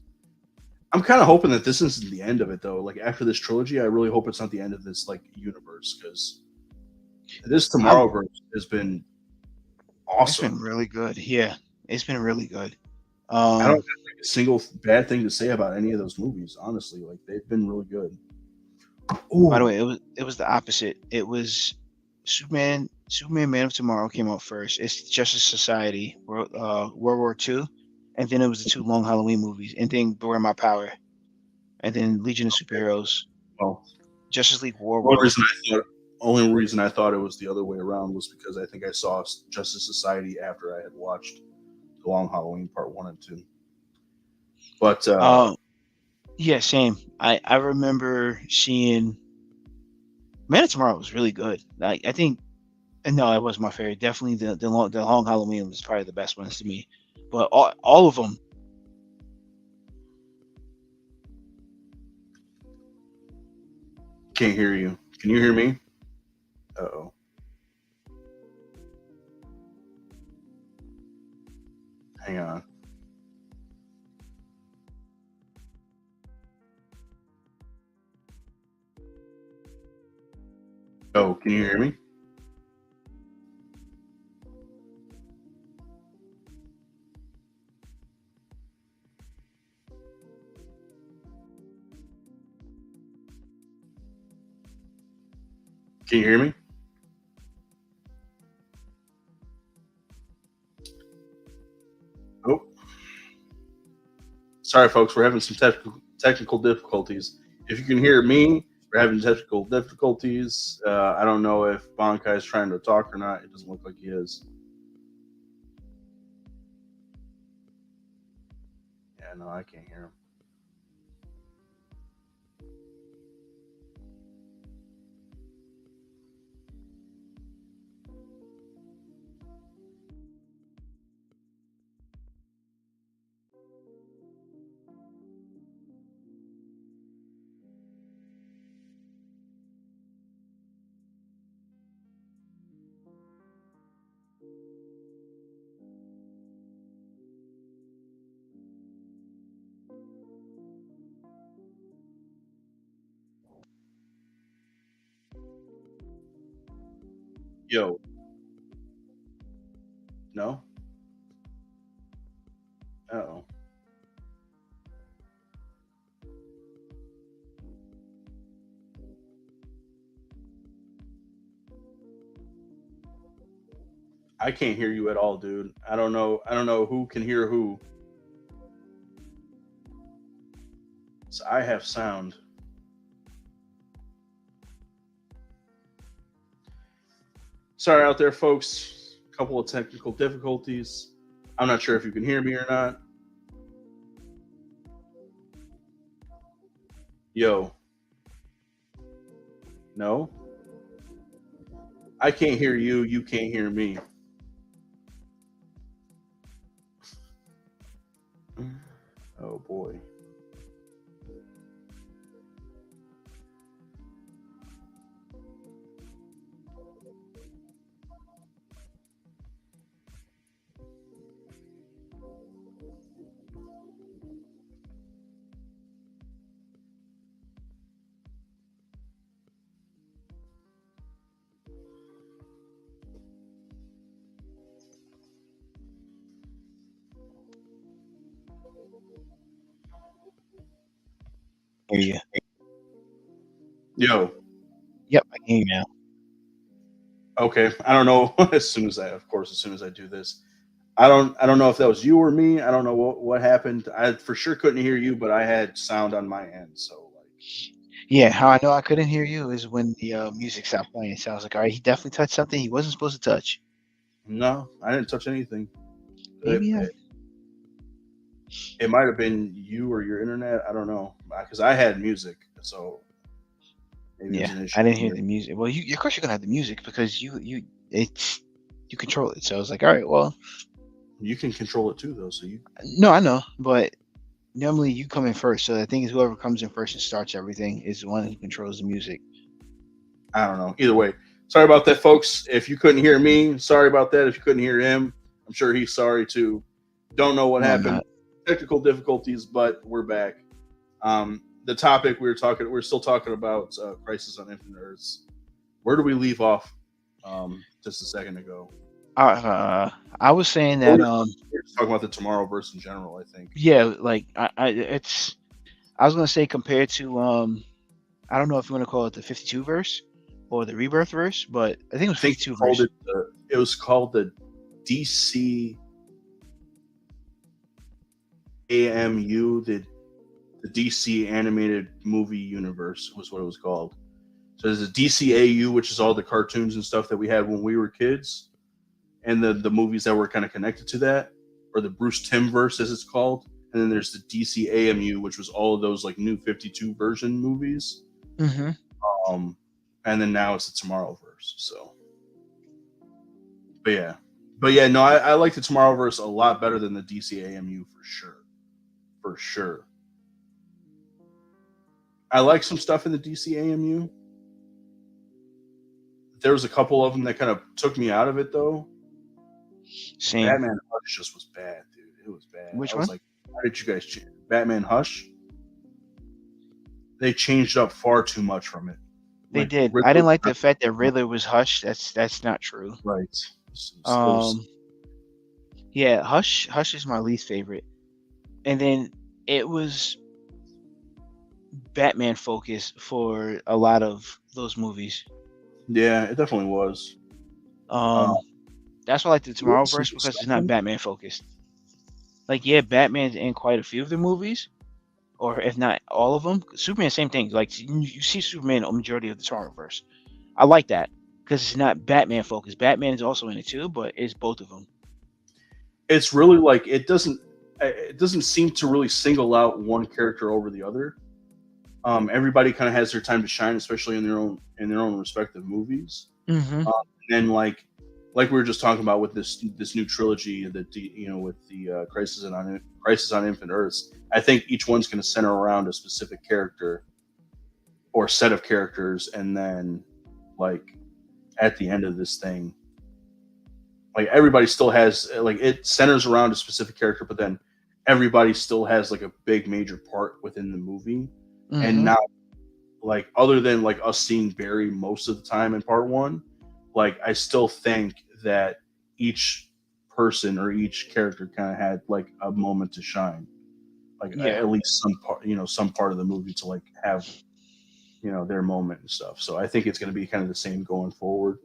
I'm kind of hoping that this isn't the end of it though. Like after this trilogy, I really hope it's not the end of this like universe because this Tomorrowverse has been awesome. It's been really good. Yeah, it's been really good. I don't have like a single bad thing to say about any of those movies. Honestly, like they've been really good. Ooh. By the way, it was the opposite. It was Superman Man of Tomorrow came out first. It's Justice Society World War II, and then it was the two Long Halloween movies, and then Beware My Power, and then Legion of Superheroes. Well, Justice League War. Only reason I thought it was the other way around was because I think I saw Justice Society after I had watched The Long Halloween Part 1 and 2. But yeah, same. I remember seeing Man of Tomorrow was really good. Like I think, no, it was my favorite. Definitely the Long Halloween was probably the best ones to me. But all of them. Can't hear you. Can you hear me? Uh-oh. Hang on. Oh, can you hear me? Can you hear me? Oh. Sorry, folks. We're having some technical difficulties. If you can hear me, we're having technical difficulties. I don't know if Bankai is trying to talk or not. It doesn't look like he is. Yeah, no, I can't hear him. Yo. No? Uh-oh. I can't hear you at all, dude. I don't know who can hear who. So I have sound. Sorry out there, folks. A couple of technical difficulties. I'm not sure if you can hear me or not. Yo. No? I can't hear you. You can't hear me. Oh, boy. Hear you. Yo. Yep, I can hear you now. Okay. I don't know. As soon as I do this, I don't know if that was you or me. I don't know what happened. I for sure couldn't hear you, but I had sound on my end. So like, Yeah, how I know I couldn't hear you is when the music stopped playing. So I was like, all right, he definitely touched something he wasn't supposed to touch. No, I didn't touch anything. Maybe It might have been you or your internet. I don't know because I had music, so maybe it was yeah, an issue. I didn't hear the music. Well, you of course you're gonna have the music because it's you control it. So I was like, all right, well, You can control it too, though. So you, no, I know, but normally you come in first. So the thing is, whoever comes in first and starts everything is the one who controls the music. I don't know. Either way, sorry about that, folks. If you couldn't hear me, sorry about that. If you couldn't hear him, I'm sure he's sorry too. Don't know what No, I'm happened. not. Technical difficulties, but we're back. The topic we're still talking about Crisis on Infinite Earths. Where do we leave off? Just a second ago. I was saying that We're just talking about the Tomorrowverse in general. I think. yeah, like I was gonna say compared to I don't know if you want to call it the 52 verse or the rebirth verse, but I think it was 52 verse. It was called the DC AMU, the DC animated movie universe was what it was called. So there's a DCAU, which is all the cartoons and stuff that we had when we were kids, and the movies that were kind of connected to that, or the Bruce Timm verse as it's called. And then there's the DCAMU, which was all of those like new 52 version movies. Mm-hmm. And then now it's the Tomorrowverse. So, but yeah, no, I like the Tomorrowverse a lot better than the DCAMU for sure. For sure. I like some stuff in the DCAMU. There was a couple of them that kind of took me out of it, though. Same. Batman Hush just was bad, dude. It was bad. Which I was one? like, how did you guys change Batman Hush? They changed up far too much from it. They Like, did. I Riddler- didn't like the fact that Riddler was Hush. That's not true. Right. It was- Yeah, Hush is my least favorite. And then it was Batman focus for a lot of those movies. yeah, it definitely was. That's why I like the Tomorrowverse Super because it's Spider-Man? not Batman focused. Like, yeah, Batman's in quite a few of the movies, or if not all of them. Superman, same thing. Like you see Superman a majority of the Tomorrowverse. I like that because it's not Batman focused. Batman is also in it too, but it's both of them. It's really like it doesn't seem to really single out one character over the other. Everybody kind of has their time to shine, especially in their own respective movies. Mm-hmm. And like we were just talking about with this new trilogy that with the Crisis on Infinite Earths, I think each one's going to center around a specific character or set of characters, and then like at the end of this thing, like everybody still has like it centers around a specific character, but then everybody still has like a big major part within the movie, and not like other than like us seeing Barry most of the time in part one, like I still think that each person or each character kind of had like a moment to shine, like at least some part of the movie to like have their moment and stuff. So I think it's going to be kind of the same going forward,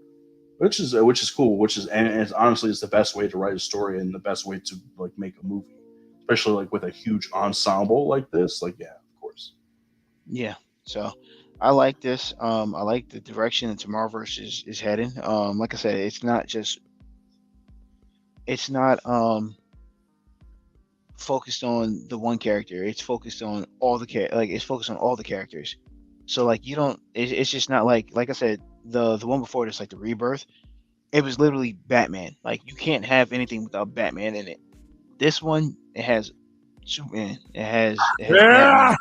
which is cool. And it's honestly it's the best way to write a story and the best way to like make a movie, especially like with a huge ensemble like this. Like yeah, of course. Yeah. So I like this. I like the direction that Tomorrowverse is heading. Like I said, it's not focused on the one character. It's focused on all the it's focused on all the characters. So like you don't. It's just not like I said the one before this, like the Rebirth. It was literally Batman. Like you can't have anything without Batman in it. This one, it has Superman. It has Batman.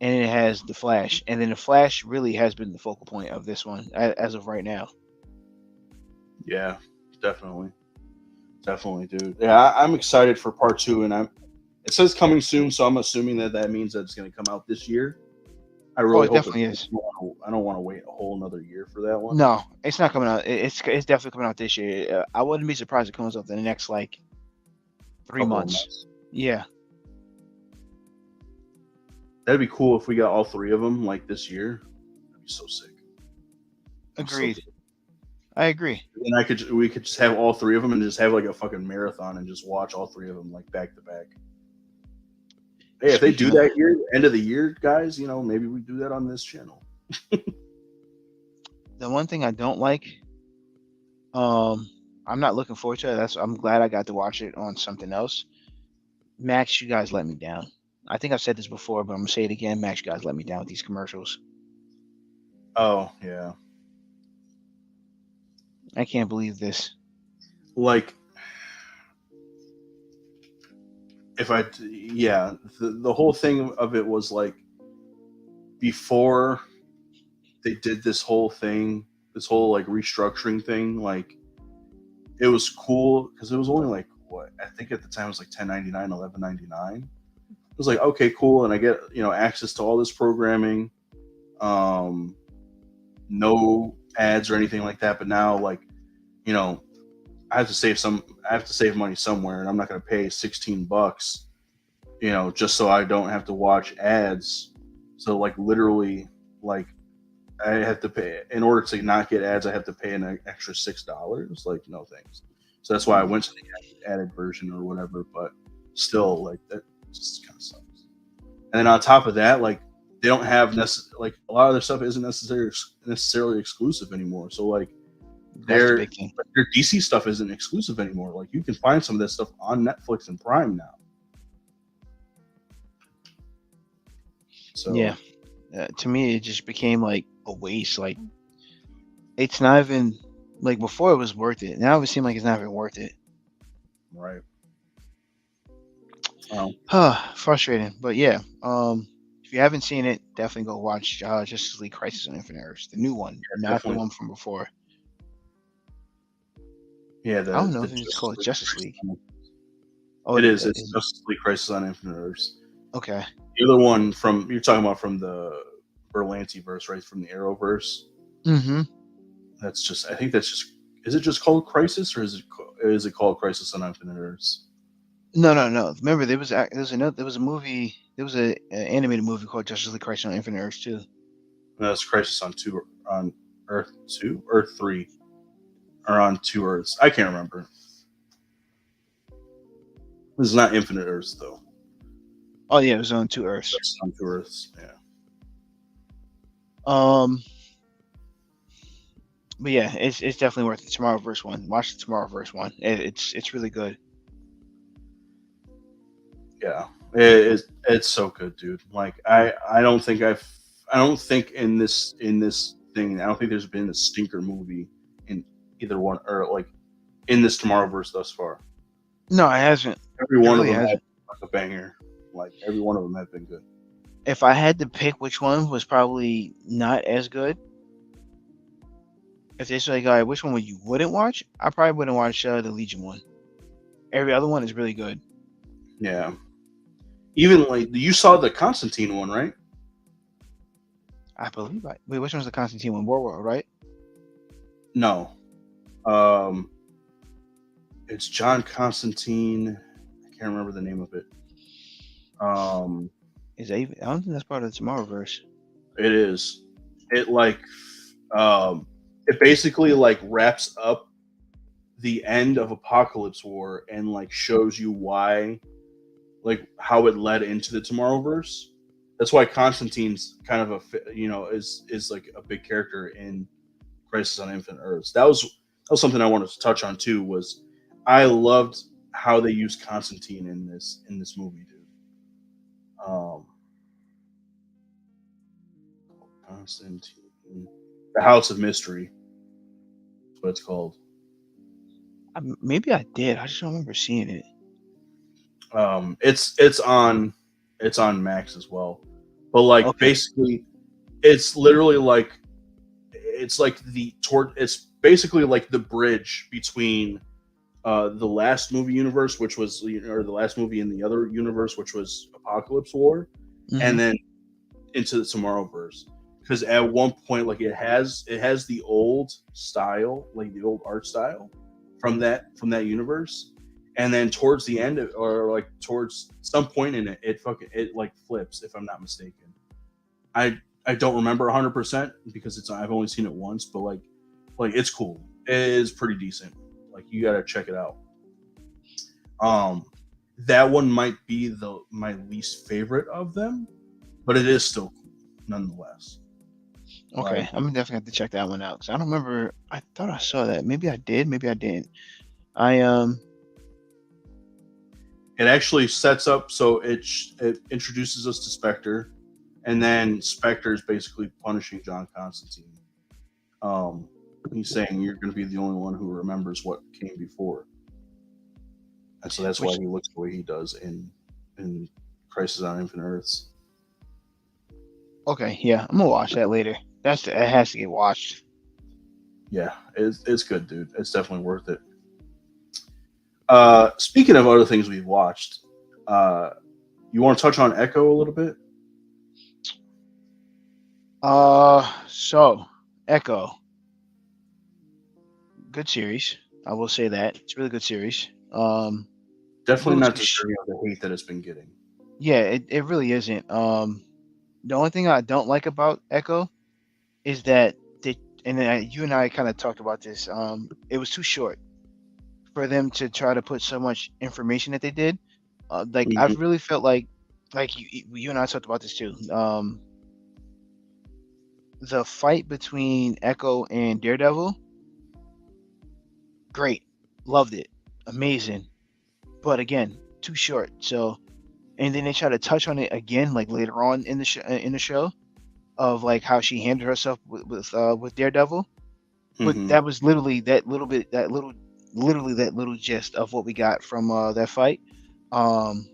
And it has the Flash, and then the Flash really has been the focal point of this one as of right now. Yeah, definitely, dude. Yeah, I'm excited for part 2, and it says coming soon, so I'm assuming that means that it's going to come out this year. I really it definitely is. I don't want to wait a whole another year for that one. No, it's not coming out. It's definitely coming out this year. I wouldn't be surprised if it comes out in the next like 3 months. Yeah. That'd be cool if we got all 3 of them like this year. That'd be so sick. Agreed. I agree. And we could just have all 3 of them and just have like a fucking marathon and just watch all 3 of them like back to back. Hey, if they do Speaking of- that here, end of the year, guys, you know, maybe we do that on this channel. The one thing I don't like, I'm not looking forward to it. I'm glad I got to watch it on something else. Max, you guys let me down. I think I've said this before, but I'm gonna say it again. Max, you guys let me down with these commercials. Oh yeah, I can't believe this. like the whole thing of it was like before they did this whole thing, this whole like restructuring thing, like it was cool because it was only like what I think at the time it was like $10.99, $11.99. It was like okay, cool, and I get access to all this programming, no ads or anything like that. But now like I have to save money somewhere, and I'm not going to pay $16, just so I don't have to watch ads. So like literally, like I have to pay in order to not get ads. I have to pay an extra $6. Like no thanks. So that's why I went to the added version or whatever. But still, like that just kind of sucks. And then on top of that, like they don't have like a lot of their stuff isn't necessarily exclusive anymore. So like That's the their big thing. DC stuff isn't exclusive anymore. Like you can find some of that stuff on Netflix and Prime now. So Yeah, to me, it just became like a waste. Like it's not even like before it was worth it. Now it seems like it's not even worth it. right. Frustrating, but yeah. If you haven't seen it, definitely go watch Justice League: Crisis on Infinite Earths, the new one, not definitely. the one from before. Yeah, I don't know if it's called Justice League. Oh, It is. It's Justice League Crisis on Infinite Earths. Okay. The other one you're talking about from the Berlanti verse, right? From the Arrowverse. Mm-hmm. I think that's just. Is it just called Crisis, or is it called Crisis on Infinite Earths? No. Remember, there was a movie. There was an animated movie called Justice League: Crisis on Infinite Earths too. No, it's Crisis on Earth 2, Earth 3, or on 2 Earths. I can't remember. This is not Infinite Earths though. Oh yeah, it was on 2 Earths. It's on 2 Earths. Yeah. But yeah, it's definitely worth the Tomorrowverse one. Watch the Tomorrowverse one. It's really good. Yeah, it's so good, dude. Like I don't think in this thing I don't think there's been a stinker movie in either one or like in this Tomorrowverse thus far. No, it hasn't. Every one really of them hasn't. had like a banger. Like every one of them have been good. If I had to pick which one was probably not as good, if they say like, all right, which one would you wouldn't watch? I probably wouldn't watch the Legion one. Every other one is really good. Yeah. Even like you saw the Constantine one, right? I believe. Wait, which one's the Constantine one? War, right? No. It's John Constantine. I can't remember the name of it. Is that even? I don't think that's part of the Tomorrowverse. It is. It like it basically like wraps up the end of Apocalypse War and like shows you why, like how it led into the Tomorrowverse. That's why Constantine's kind of is like a big character in Crisis on Infinite Earths. That was something I wanted to touch on too. Was I loved how they used Constantine in this movie, dude. Constantine, the House of Mystery. That's what it's called. Maybe I did. I just don't remember seeing it. It's on Max as well, but like Okay. basically, it's literally like it's basically like the bridge between the last movie universe, which was or the last movie in the other universe, which was Apocalypse War, Mhm. and then into the Tomorrowverse. Because at one point, like it has the old style, like the old art style from that universe, and then towards the end, or like towards some point in it, it like flips. If I'm not mistaken, I don't remember 100% because I've only seen it once, but like it's cool. It is pretty decent. Like you gotta check it out. That one might be the my least favorite of them, but it is still cool nonetheless. Okay, Like, I'm definitely have to check that one out because I don't remember. I thought I saw that. Maybe I did. Maybe I didn't. I it actually sets up so it introduces us to Spectre, and then Spectre is basically punishing John Constantine. He's saying you're going to be the only one who remembers what came before, and so that's why which he looks the way he does in Crisis on Infinite Earths. okay, yeah, I'm gonna watch that later. It has to get watched. Yeah, it's good, dude. It's definitely worth it. Speaking of other things we've watched, you want to touch on Echo a little bit? So Echo, good series. I will say that it's a really good series. Definitely Little not too sh- deserving of the hate that it's been getting. yeah, it really isn't. The only thing I don't like about Echo is that you and I kind of talked about this. It was too short for them to try to put so much information that they did. Like Mhm. I've really felt like you and I talked about this too. The fight between Echo and Daredevil, great, loved it, amazing. But again, too short. So, and then they try to touch on it again, like later on in the show, of like how she handled herself with Daredevil. But Mhm. that was literally literally that little gist of what we got from that fight. Um,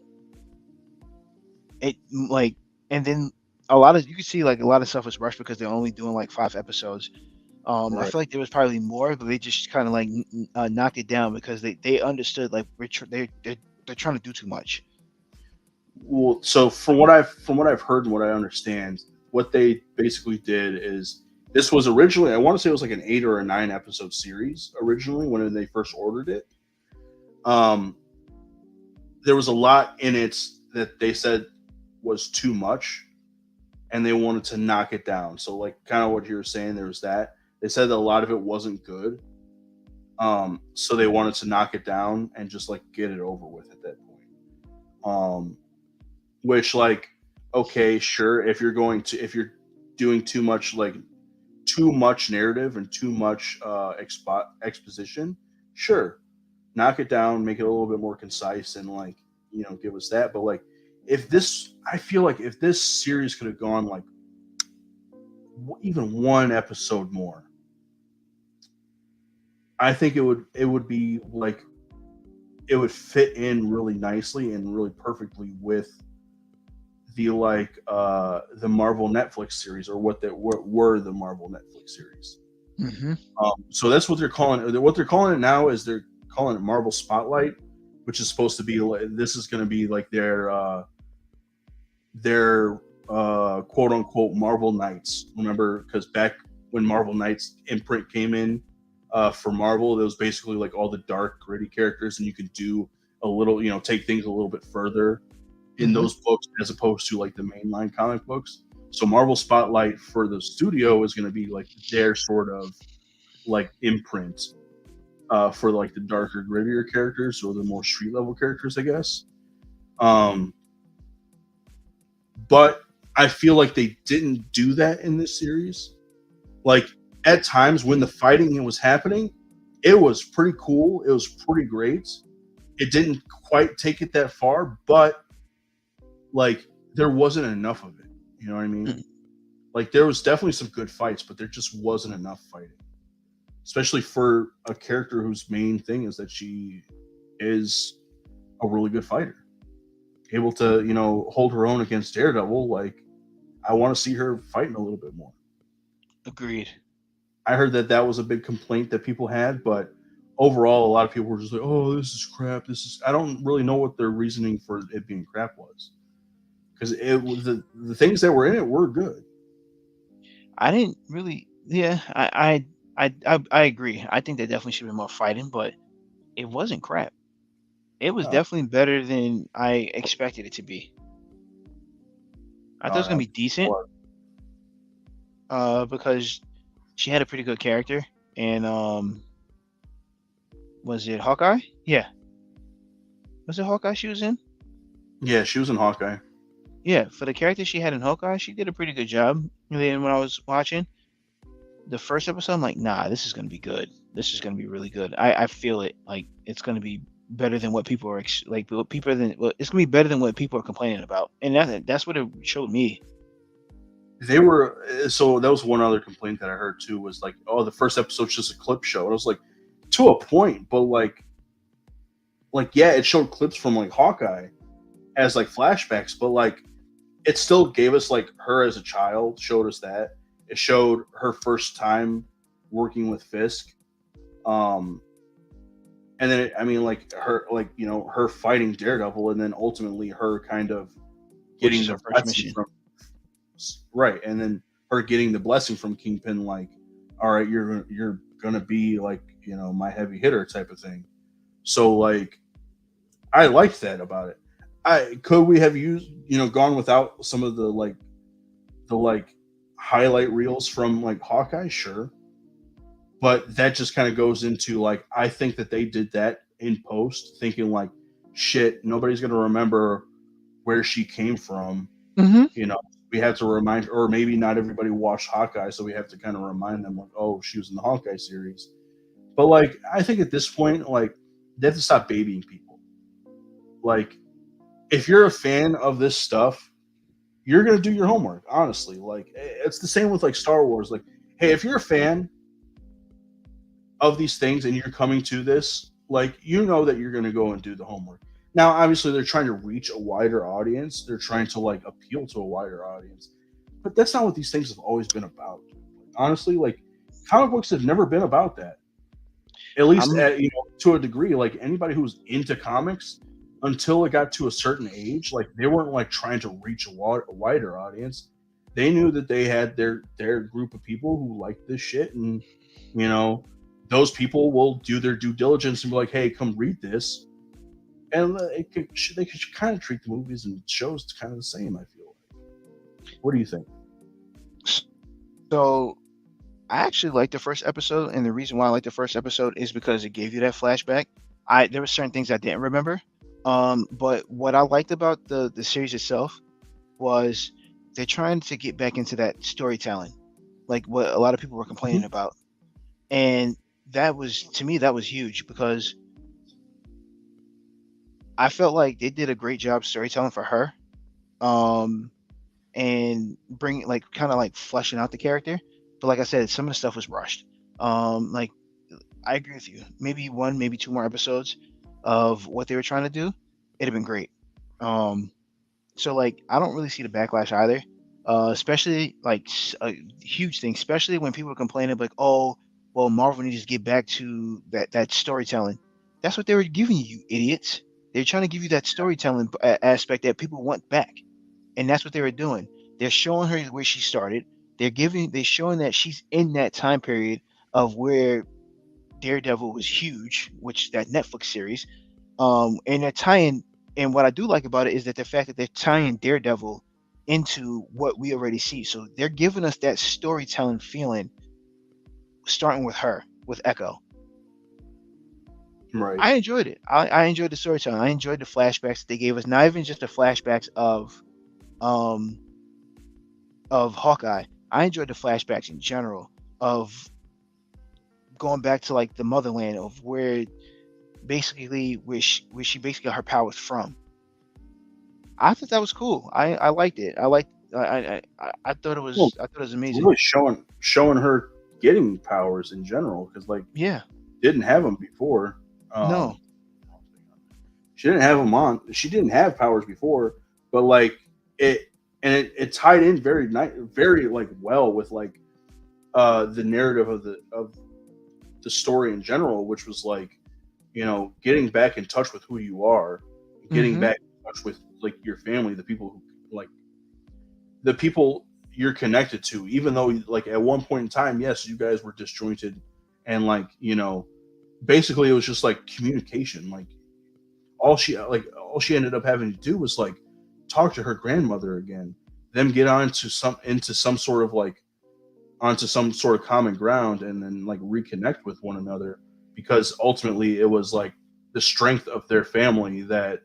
it like, and then you can see like a lot of stuff was rushed because they're only doing like 5 episodes. I Right. feel like there was probably more, but they just kind of like knocked it down because they understood like they're trying to do too much. Well, so from what I've heard and what I understand, what they basically did is this was originally, I want to say it was like an 8 or a 9 episode series originally when they first ordered it. Um, there was a lot in it that they said was too much, and they wanted to knock it down. So like kind of what you were saying, there was that they said that a lot of it wasn't good. So they wanted to knock it down and just like get it over with at that point. Um, which like okay, sure, if you're doing too much narrative and too much exposition, sure, knock it down, make it a little bit more concise, and like give us that. But like I feel like if this series could have gone like even one episode more, I think it would be like it would fit in really nicely and really perfectly with the Marvel Netflix series, or what were the Marvel Netflix series. Hmm. So that's what they're calling it. What they're calling it now is they're calling it Marvel Spotlight, which is supposed to be like, this is going to be like their quote unquote Marvel Knights. Remember, because back when Marvel Knights imprint came in for Marvel, it was basically like all the dark, gritty characters, and you could do a little, take things a little bit further in Hmm. those books as opposed to like the mainline comic books. So Marvel Spotlight for the studio is going to be like their sort of like imprint for like the darker, grittier characters or the more street level characters, I guess. Um, but I feel like they didn't do that in this series. Like at times when the fighting was happening, it was pretty cool. It was pretty great. It didn't quite take it that far, but like there wasn't enough of it. You know what I mean? Like there was definitely some good fights, but there just wasn't enough fighting, especially for a character whose main thing is that she is a really good fighter, able to hold her own against Daredevil. Like I want to see her fighting a little bit more. Agreed. I heard that was a big complaint that people had, but overall, a lot of people were just like, "Oh, this is crap. This is." I don't really know what their reasoning for it being crap was, because it was the things that were in it were good. I didn't really. Yeah, I agree. I think there definitely should be more fighting, but it wasn't crap. It was Oh, definitely better than I expected it to be. I thought it was gonna no. be decent, What? because she had a pretty good character, and was it Hawkeye? Yeah, was it Hawkeye she was in? Yeah, she was in Hawkeye. Yeah, for the character she had in Hawkeye, she did a pretty good job. And then when I was watching the first episode, I'm like, nah, this is gonna be good. This is gonna be really good. I feel it. Like it's gonna be better than what people are it's gonna be better than what people are complaining about. And that's what it showed me. They were so that was one other complaint that I heard too was like, oh, the first episode's just a clip show. And I was like, to a point, but like yeah, it showed clips from like Hawkeye as like flashbacks, but like it still gave us like her as a child, showed us that. It showed her first time working with Fisk. Um and then I mean like her like her fighting Daredevil and then ultimately her kind of Which getting is the her first blessing mission. from right and then her getting the blessing from Kingpin like all right you're gonna be like my heavy hitter type of thing. So like I liked that about it. Could we have used gone without some of the highlight reels from like Hawkeye, sure, but that just kind of goes into like I think that they did that in post thinking like shit nobody's gonna remember where she came from. Mm-hmm. We have to remind, or maybe not everybody watched Hawkeye, so we have to kind of remind them, like, oh, she was in the Hawkeye series. But like, I think at this point, like, they have to stop babying people. Like, if you're a fan of this stuff, you're gonna do your homework. Honestly, like, it's the same with like Star Wars. Like, hey, if you're a fan of these things and you're coming to this, like, you know that you're gonna go and do the homework. Now, obviously, they're trying to reach a wider audience. They're trying to like appeal to a wider audience, but that's not what these things have always been about. Honestly, like comic books have never been about that. At least, I'm to a degree. Like anybody who's into comics, until it got to a certain age, like they weren't like trying to reach a wider audience. They knew that they had their group of people who liked this shit, and you know, those people will do their due diligence and be like, "Hey, come read this." And they could kind of treat the movies and shows kind of the same. I feel like. What do you think? so I actually liked the first episode, and the reason why I liked the first episode is because it gave you that flashback. There were certain things I didn't remember. But what I liked about the series itself was they're trying to get back into that storytelling, like what a lot of people were complaining about. And that was to me that was huge because I felt like they did a great job storytelling for her. Um and bringing like kind of like fleshing out the character. But like I said, some of the stuff was rushed. Like I agree with you. Maybe one, maybe two more episodes of what they were trying to do, it'd have been great. Um, so like I don't really see the backlash either. Especially like a huge thing, especially when people are complaining like, oh, well, Marvel needs to get back to that storytelling. That's what they were giving you, you idiots. They're trying to give you that storytelling aspect that people want back, and that's what they were doing. They're showing her where she started. They're showing that she's in that time period of where Daredevil was huge, which that Netflix series. And they're tying. And what I do like about it is that the fact that they're tying Daredevil into what we already see. So they're giving us that storytelling feeling, starting with her, with Echo. Right. I enjoyed it. I enjoyed the storytelling. I enjoyed the flashbacks that they gave us. Not even just the flashbacks um of Hawkeye. I enjoyed the flashbacks in general of going back to like the motherland of where basically where she basically got her powers from. I thought that was cool. I liked it. I thought it Well, was amazing. really showing her getting powers in general because like Yeah. didn't have them before. No. She didn't have them on. She didn't have powers before, but like it tied in very like well with like the narrative of the story in general, which was like getting back in touch with who you are, getting Mm-hmm. back in touch with like your family, the people who like the people you're connected to, even though like at one point in time, yes, you guys were disjointed and like basically it was just like communication. Like all she ended up having to do was like talk to her grandmother again, them get into some sort of like onto some sort of common ground and then like reconnect with one another because ultimately it was like the strength of their family that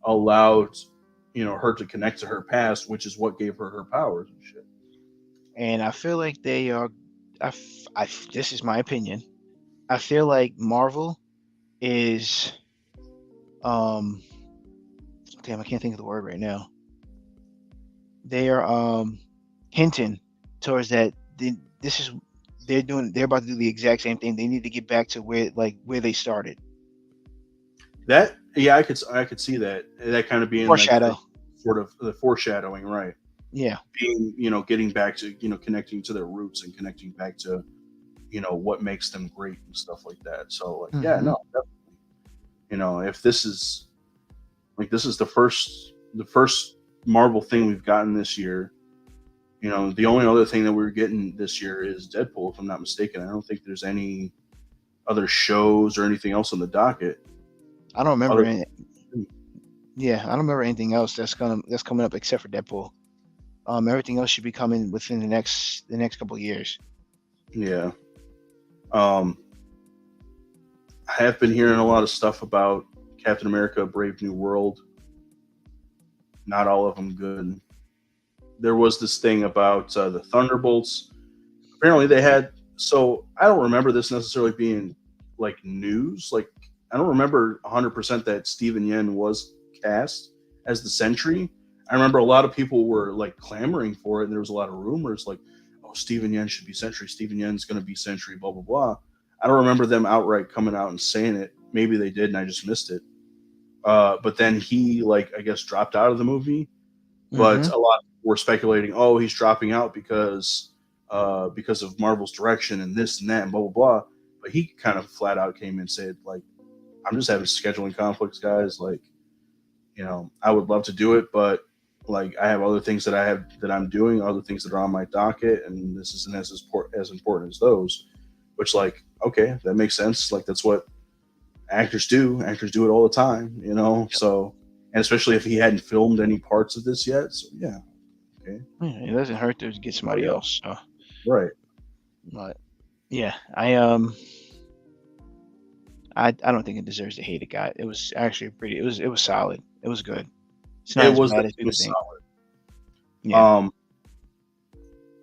allowed her to connect to her past, which is what gave her powers and shit. And I feel like they are. This is my opinion. I feel like Marvel is. Um, damn, I can't think of the word right now. They are hinting towards that. This is they're doing. They're about to do the exact same thing. They need to get back to where they started. That I could see that kind of being Foreshadow. like sort of the foreshadowing, right? Yeah. Being getting back to connecting to their roots and connecting back to what makes them great and stuff like that. So like yeah, Mhm. no, definitely. If this is the first Marvel thing we've gotten this year. The only other thing that we're getting this year is Deadpool, if I'm not mistaken. I don't think there's any other shows or anything else on the docket. I don't remember Other- any. Yeah, I don't remember anything else that's coming up except for Deadpool. Everything else should be coming within the next couple of years. Yeah. I have been hearing a lot of stuff about Captain America: Brave New World. Not all of them good. There was this thing about the Thunderbolts. Apparently, they had. So I don't remember this necessarily being like news. Like I don't remember 100% that Steven Yeun was cast as the Sentry. I remember a lot of people were like clamoring for it, and there was a lot of rumors like, "Oh, Steven Yeun should be Sentry. Steven Yeun's going to be Sentry." Blah blah blah. I don't remember them outright coming out and saying it. Maybe they did, and I just missed it. But then he, I guess, dropped out of the movie. But Mhm. a lot of people were speculating, oh, he's dropping out because of Marvel's direction and this and that and blah blah blah. But he kind of flat out came and said, like, I'm just having scheduling conflicts, guys. Like, I would love to do it, but like I have other things that I'm doing, other things that are on my docket, and this isn't as important as those. Which, like, okay, that makes sense. Like, that's what actors do. Actors do it all the time, So, and especially if he hadn't filmed any parts of this yet, so yeah, okay, Yeah, it doesn't hurt to get somebody yeah. else. So. right. But yeah, I don't think it deserves the hate it got. It was actually pretty. It was solid. It was good. It's not It as was bad as definitely people think. solid. Yeah.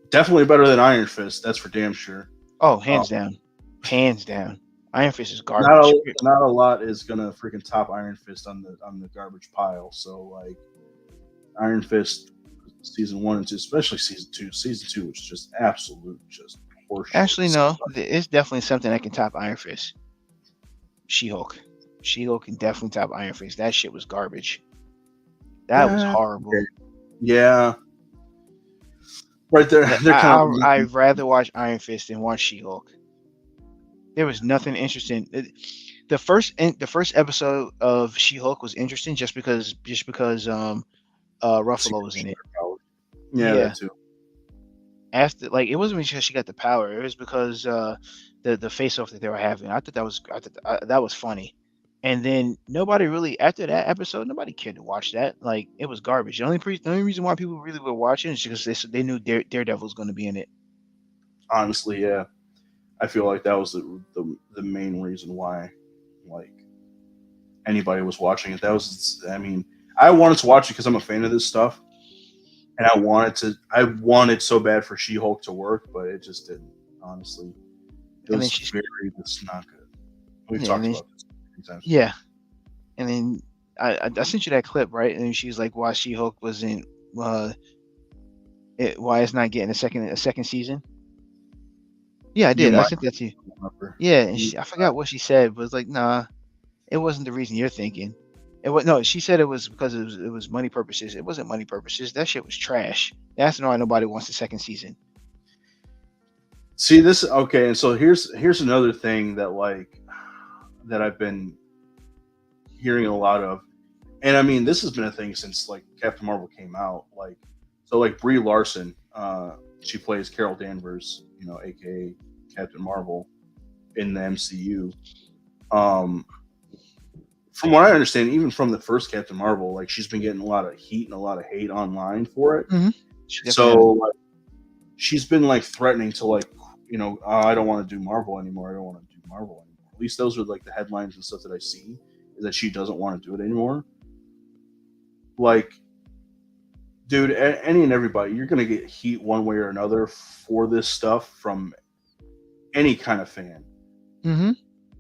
Definitely better than Iron Fist. That's for damn sure. Oh, hands down, hands down. Iron Fist is Not garbage. not a lot is gonna freaking top Iron Fist on the garbage pile. So like, Iron Fist season 1 and 2, especially season 2. Season 2 was just absolute just horseshit. Actually, no, it's definitely something that can top Iron Fist. She-Hulk. She-Hulk can definitely top Iron Fist. That shit was garbage. That was horrible. Okay. Yeah. Right there. They're kind of. I'd rather watch Iron Fist than watch She-Hulk. There was nothing interesting. The first episode of She-Hulk was interesting just because Ruffalo was in it. Yeah, Yeah. that too. After, like, it wasn't because she got the power. It was because the face off that they were having. I thought that was funny. And then nobody really, after that episode, nobody cared to watch that. Like, it was garbage. The only reason why people really were watching is because they knew Daredevil was going to be in it. Honestly, yeah. I feel like that was the main reason why, like, anybody was watching it. That was, I mean, I wanted to watch it because I'm a fan of this stuff, and I wanted so bad for She-Hulk to work, but it just didn't. Honestly, it And then was it's not good. We've Yeah, talked and then about this many times. Yeah, and then I sent you that clip, right? And she's like, "Why She-Hulk wasn't? Why it's not getting a second season?" Yeah, I did. I sent that to you. Yeah, and I forgot what she said, but it's like, nah, it wasn't the reason you're thinking. It was no. She said it was because it was money purposes. It wasn't money purposes. That shit was trash. That's why nobody wants the second season. See this, okay, and so here's another thing that I've been hearing a lot of, and I mean this has been a thing since like Captain Marvel came out. Like, so like Brie Larson, she plays Carol Danvers, aka Captain Marvel in the MCU. From what I understand, even from the first Captain Marvel, like she's been getting a lot of heat and a lot of hate online for it. Mhm. So like, she's been like threatening to like, I don't want to do Marvel anymore. I don't want to do Marvel anymore. At least those are like the headlines and stuff that I see, is that she doesn't want to do it anymore. Like, dude, any and everybody, you're gonna get heat one way or another for this stuff from any kind of fan. Mm-hmm.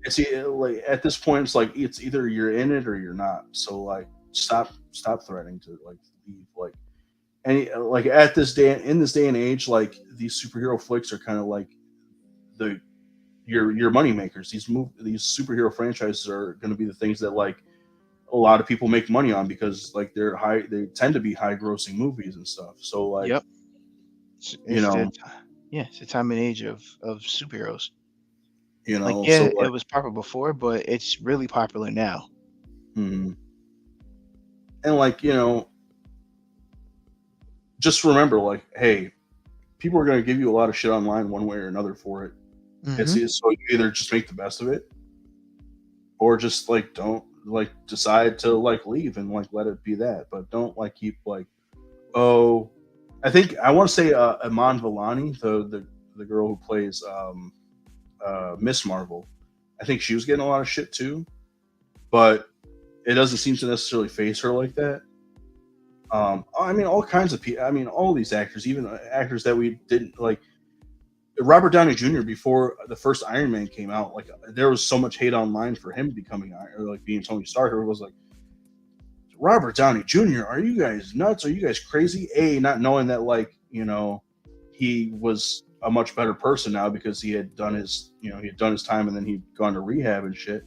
It's like at this point, it's like it's either you're in it or you're not. So like, stop threatening to like leave. Like any like at this day in this day and age, like these superhero flicks are kind of like the your money makers. These superhero franchises are going to be the things that like a lot of people make money on because like they tend to be high grossing movies and stuff. So like Yep. you It's know it's the time and age of superheroes. you Like, know yeah, so it like was popular before, but it's really popular now. mhm. And like just remember like hey, people are going to give you a lot of shit online one way or another for it. Mm-hmm. So you either just make the best of it or just like don't like decide to like leave and like let it be that, but don't like keep like oh I want to say Iman Vellani, the girl who plays Miss Marvel. I think she was getting a lot of shit too, but it doesn't seem to necessarily phase her like that. I mean, all kinds of people. I mean, all these actors, even actors that we didn't like. Robert Downey Jr. before the first Iron Man came out, like there was so much hate online for him becoming or like being Tony Stark. It was like Robert Downey Jr. Are you guys nuts? Are you guys crazy? Not knowing that like he was a much better person now because he had done his time and then he'd gone to rehab and shit.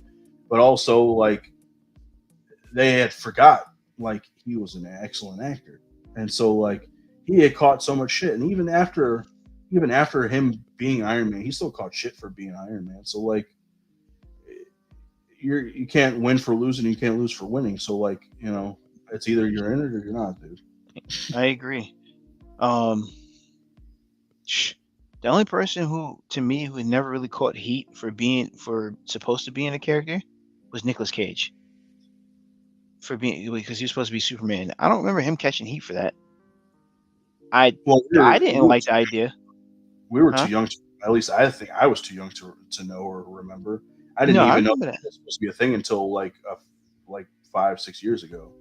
But also like they had forgot like he was an excellent actor, and so like he had caught so much shit, and even after him being Iron Man, he still caught shit for being Iron Man. So like you can't win for losing, you can't lose for winning. So like it's either you're in it or you're not, dude. I agree. The only person who never really caught heat for supposed to be in a character was Nicolas Cage. Because he was supposed to be Superman. I don't remember him catching heat for that. I Well, didn't like the idea. We were Huh? too young. At least I think I was too young to know or remember. I No, didn't I even know remember that that. it was supposed to be a thing until like 5-6 years ago.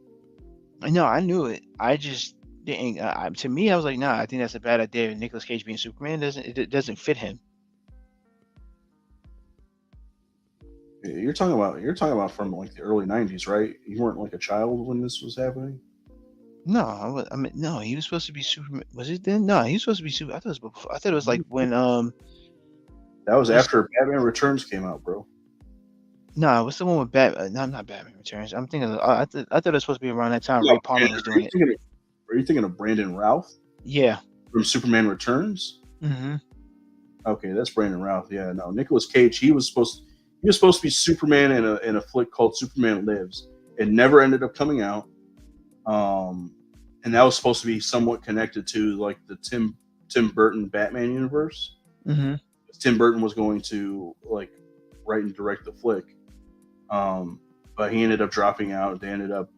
No, I knew it. I just didn't. To me, I was like, nah. I think that's a bad idea. Nicolas Cage being Superman it doesn't fit him. You're talking about from like the early '90s, right? You weren't like a child when this was happening. No, I mean, no. He was supposed to be Superman. Was it then? No, he was supposed to be Super. I thought it was before. I thought it was like when That was what's after Batman Returns came out, bro. no, what's the one with no, not Batman Returns. I'm thinking. I thought it was supposed to be around that time. No, Ray Palmer was doing it. are you thinking of Brandon Routh Yeah. from Superman Returns? Mm-hmm. Okay, that's Brandon Routh. Yeah, no, Nicolas Cage. He was supposed to be Superman in a flick called Superman Lives. It never ended up coming out. And that was supposed to be somewhat connected to like the Tim Burton Batman universe. Mm-hmm. Tim Burton was going to like write and direct the flick, but he ended up dropping out. They ended up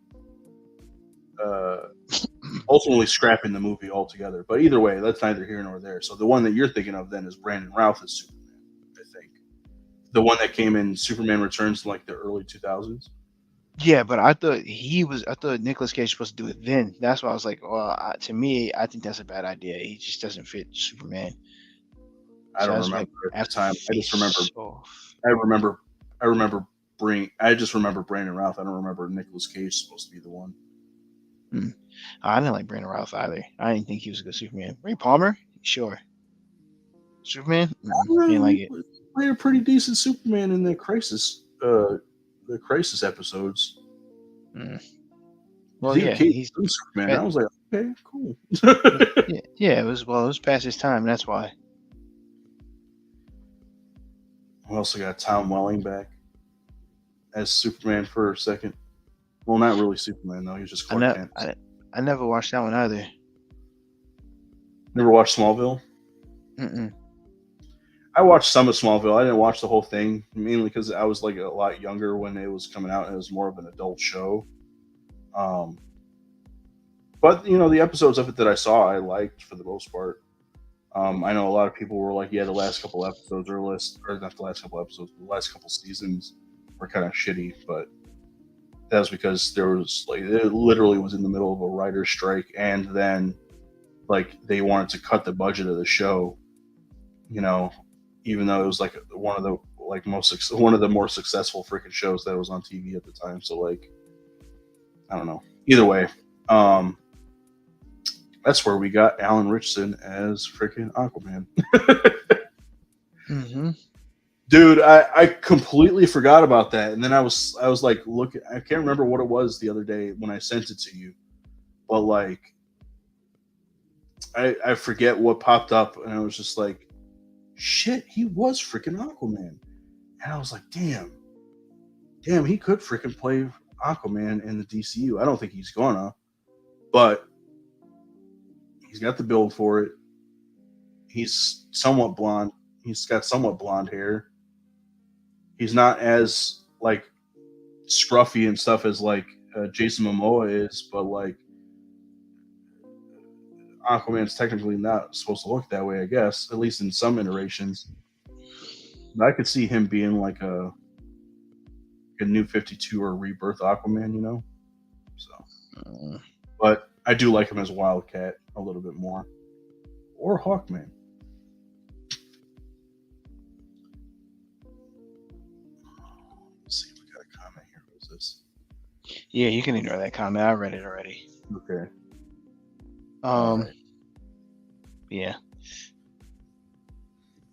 ultimately scrapping the movie altogether. But either way, that's neither here nor there. So the one that you're thinking of then is Brandon Routh as Superman, I think. The one that came in Superman Returns in like the early 2000s. Yeah, but I thought Nicolas Cage was supposed to do it then. That's why I was like, well, to me, I think that's a bad idea. He just doesn't fit Superman. I don't remember at the time. I just remember. I just remember Brandon Routh. I don't remember Nicolas Cage supposed to be the one. I didn't like Brandon Routh either. I didn't think he was a good Superman. Ray Palmer, sure. Superman, didn't like it. Played a pretty decent Superman in the Crisis episodes. Well, yeah, he's Superman. I was like, okay, cool. yeah, it was past his time. That's why. We also got Tom Welling back as Superman for a second. Well, not really Superman though. He was just Clark Kent. I never watched that one either. Never watched Smallville? Mm-mm. I watched some of Smallville. I didn't watch the whole thing, mainly because I was like a lot younger when it was coming out and it was more of an adult show. But the episodes of it that I saw, I liked for the most part. I know a lot of people were like, yeah, the last couple episodes the last couple seasons were kind of shitty, but that was because there was like it literally was in the middle of a writer's strike, and then like they wanted to cut the budget of the show, you know, even though it was like one of the one of the more successful freaking shows that was on TV at the time. So like, I don't know. Either way, that's where we got Alan Richardson as freaking Aquaman. Mm-hmm. Dude, I completely forgot about that, and then I was like, look, I can't remember what it was the other day when I sent it to you, but like, I forget what popped up, and I was just like, shit, he was freaking Aquaman, and I was like, damn, he could freaking play Aquaman in the DCU. I don't think he's gonna, but he's got the build for it. He's somewhat blonde. He's got somewhat blonde hair. He's not as like scruffy and stuff as like Jason Momoa is, but like Aquaman's technically not supposed to look that way, I guess, at least in some iterations. But I could see him being like a new 52 or Rebirth Aquaman, you know. So, but I do like him as Wildcat a little bit more, or Hawkman. Let's see, we got a comment here. What is this? Yeah, you can ignore that comment. I read it already. Okay. Right. Yeah.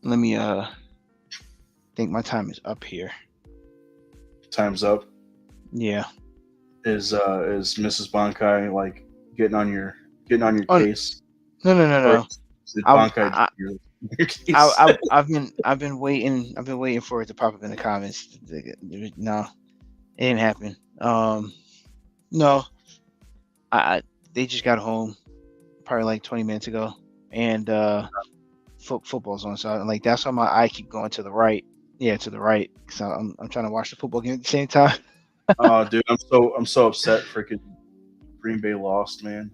Let me think my time is up here. Time's up. Yeah. Is Mrs. Bankai like getting on your case? No. Or did Bankai your case? I've been waiting for it to pop up in the comments. No, it didn't happen. No, they just got home probably like 20 minutes ago, and football's on, so like that's why my eye keep going to the right. Yeah, to the right. So I'm trying to watch the football game at the same time. Oh, dude, I'm so upset. Freaking Green Bay lost, man.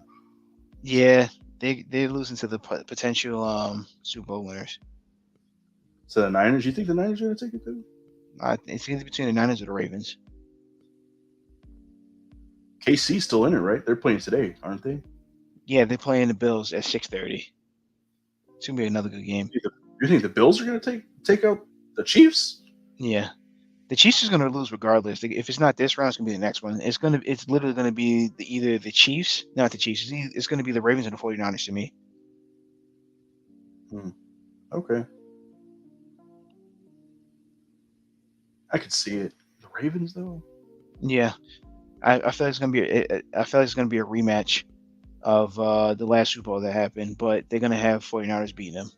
Yeah, they're losing to the potential Super Bowl winners. So the Niners, you think the Niners are gonna take it too? It's going to be between the Niners or the Ravens. KC's still in it, right? They're playing today, aren't they? Yeah, they're playing the Bills at 6:30. It's gonna be another good game. You think the Bills are gonna take out the Chiefs? Yeah, the Chiefs is gonna lose regardless. If it's not this round, it's gonna be the next one. It's literally gonna be either the Chiefs, not the Chiefs. It's gonna be the Ravens and the 49ers to me. Okay, I could see it. The Ravens, though. Yeah, I feel like it's gonna be. I feel like it's gonna be a rematch of the last Super Bowl that happened, but they're gonna have 49ers beating them.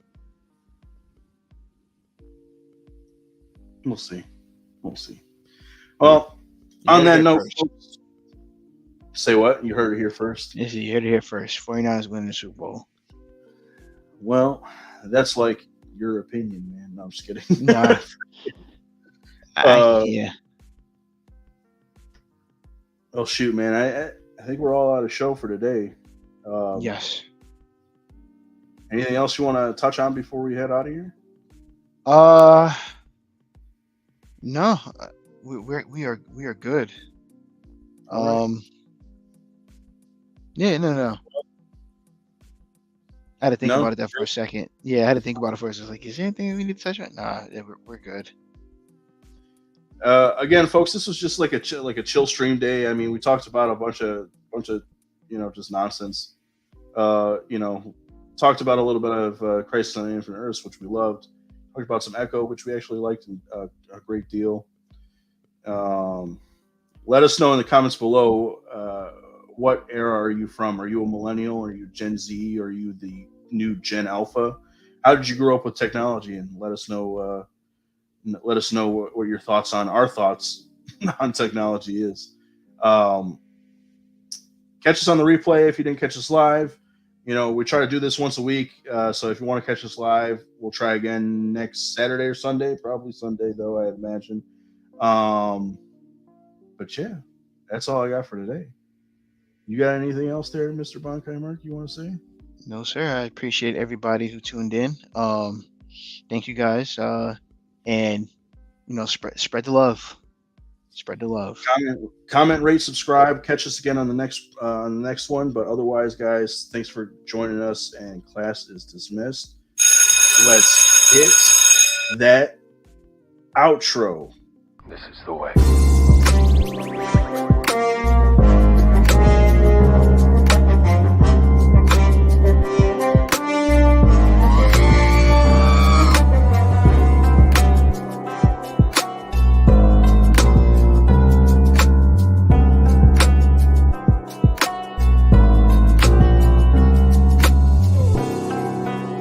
We'll see. Well, on that note, folks, say what? You heard it here first. Yes, you heard it here first. 49ers winning the Super Bowl. Well, that's like your opinion, man. No, I'm just kidding. Nah. Yeah. Oh shoot, man! I think we're all out of show for today. Yes. Anything else you want to touch on before we head out of here? No, we are good. Right. Yeah, no. I had to think No? about it that for a second. Yeah, I had to think about it first. I was like, is there anything we need to touch on? Nah, yeah, we're good. Again, folks, this was just like a chill stream day. I mean, we talked about a bunch of just nonsense. Talked about a little bit of Crisis on Infinite Earths, which we loved. Talked about some Echo, which we actually liked a great deal. Let us know in the comments below what era are you from? Are you a millennial? Are you Gen Z? Are you the new Gen Alpha? How did you grow up with technology? And let us know. Let us know what your thoughts on our thoughts on technology is. Catch us on the replay if you didn't catch us live. We try to do this once a week. So if you want to catch us live, we'll try again next Saturday or Sunday. Probably Sunday, though, I imagine. But yeah, that's all I got for today. You got anything else there, Mr. Bankai Mark, you want to say? No, sir. I appreciate everybody who tuned in. Thank you guys. And spread the love. Spread the love. Comment, rate, subscribe. Catch us again on the next one. But otherwise, guys, thanks for joining us. And class is dismissed. Let's hit that outro. This is the way.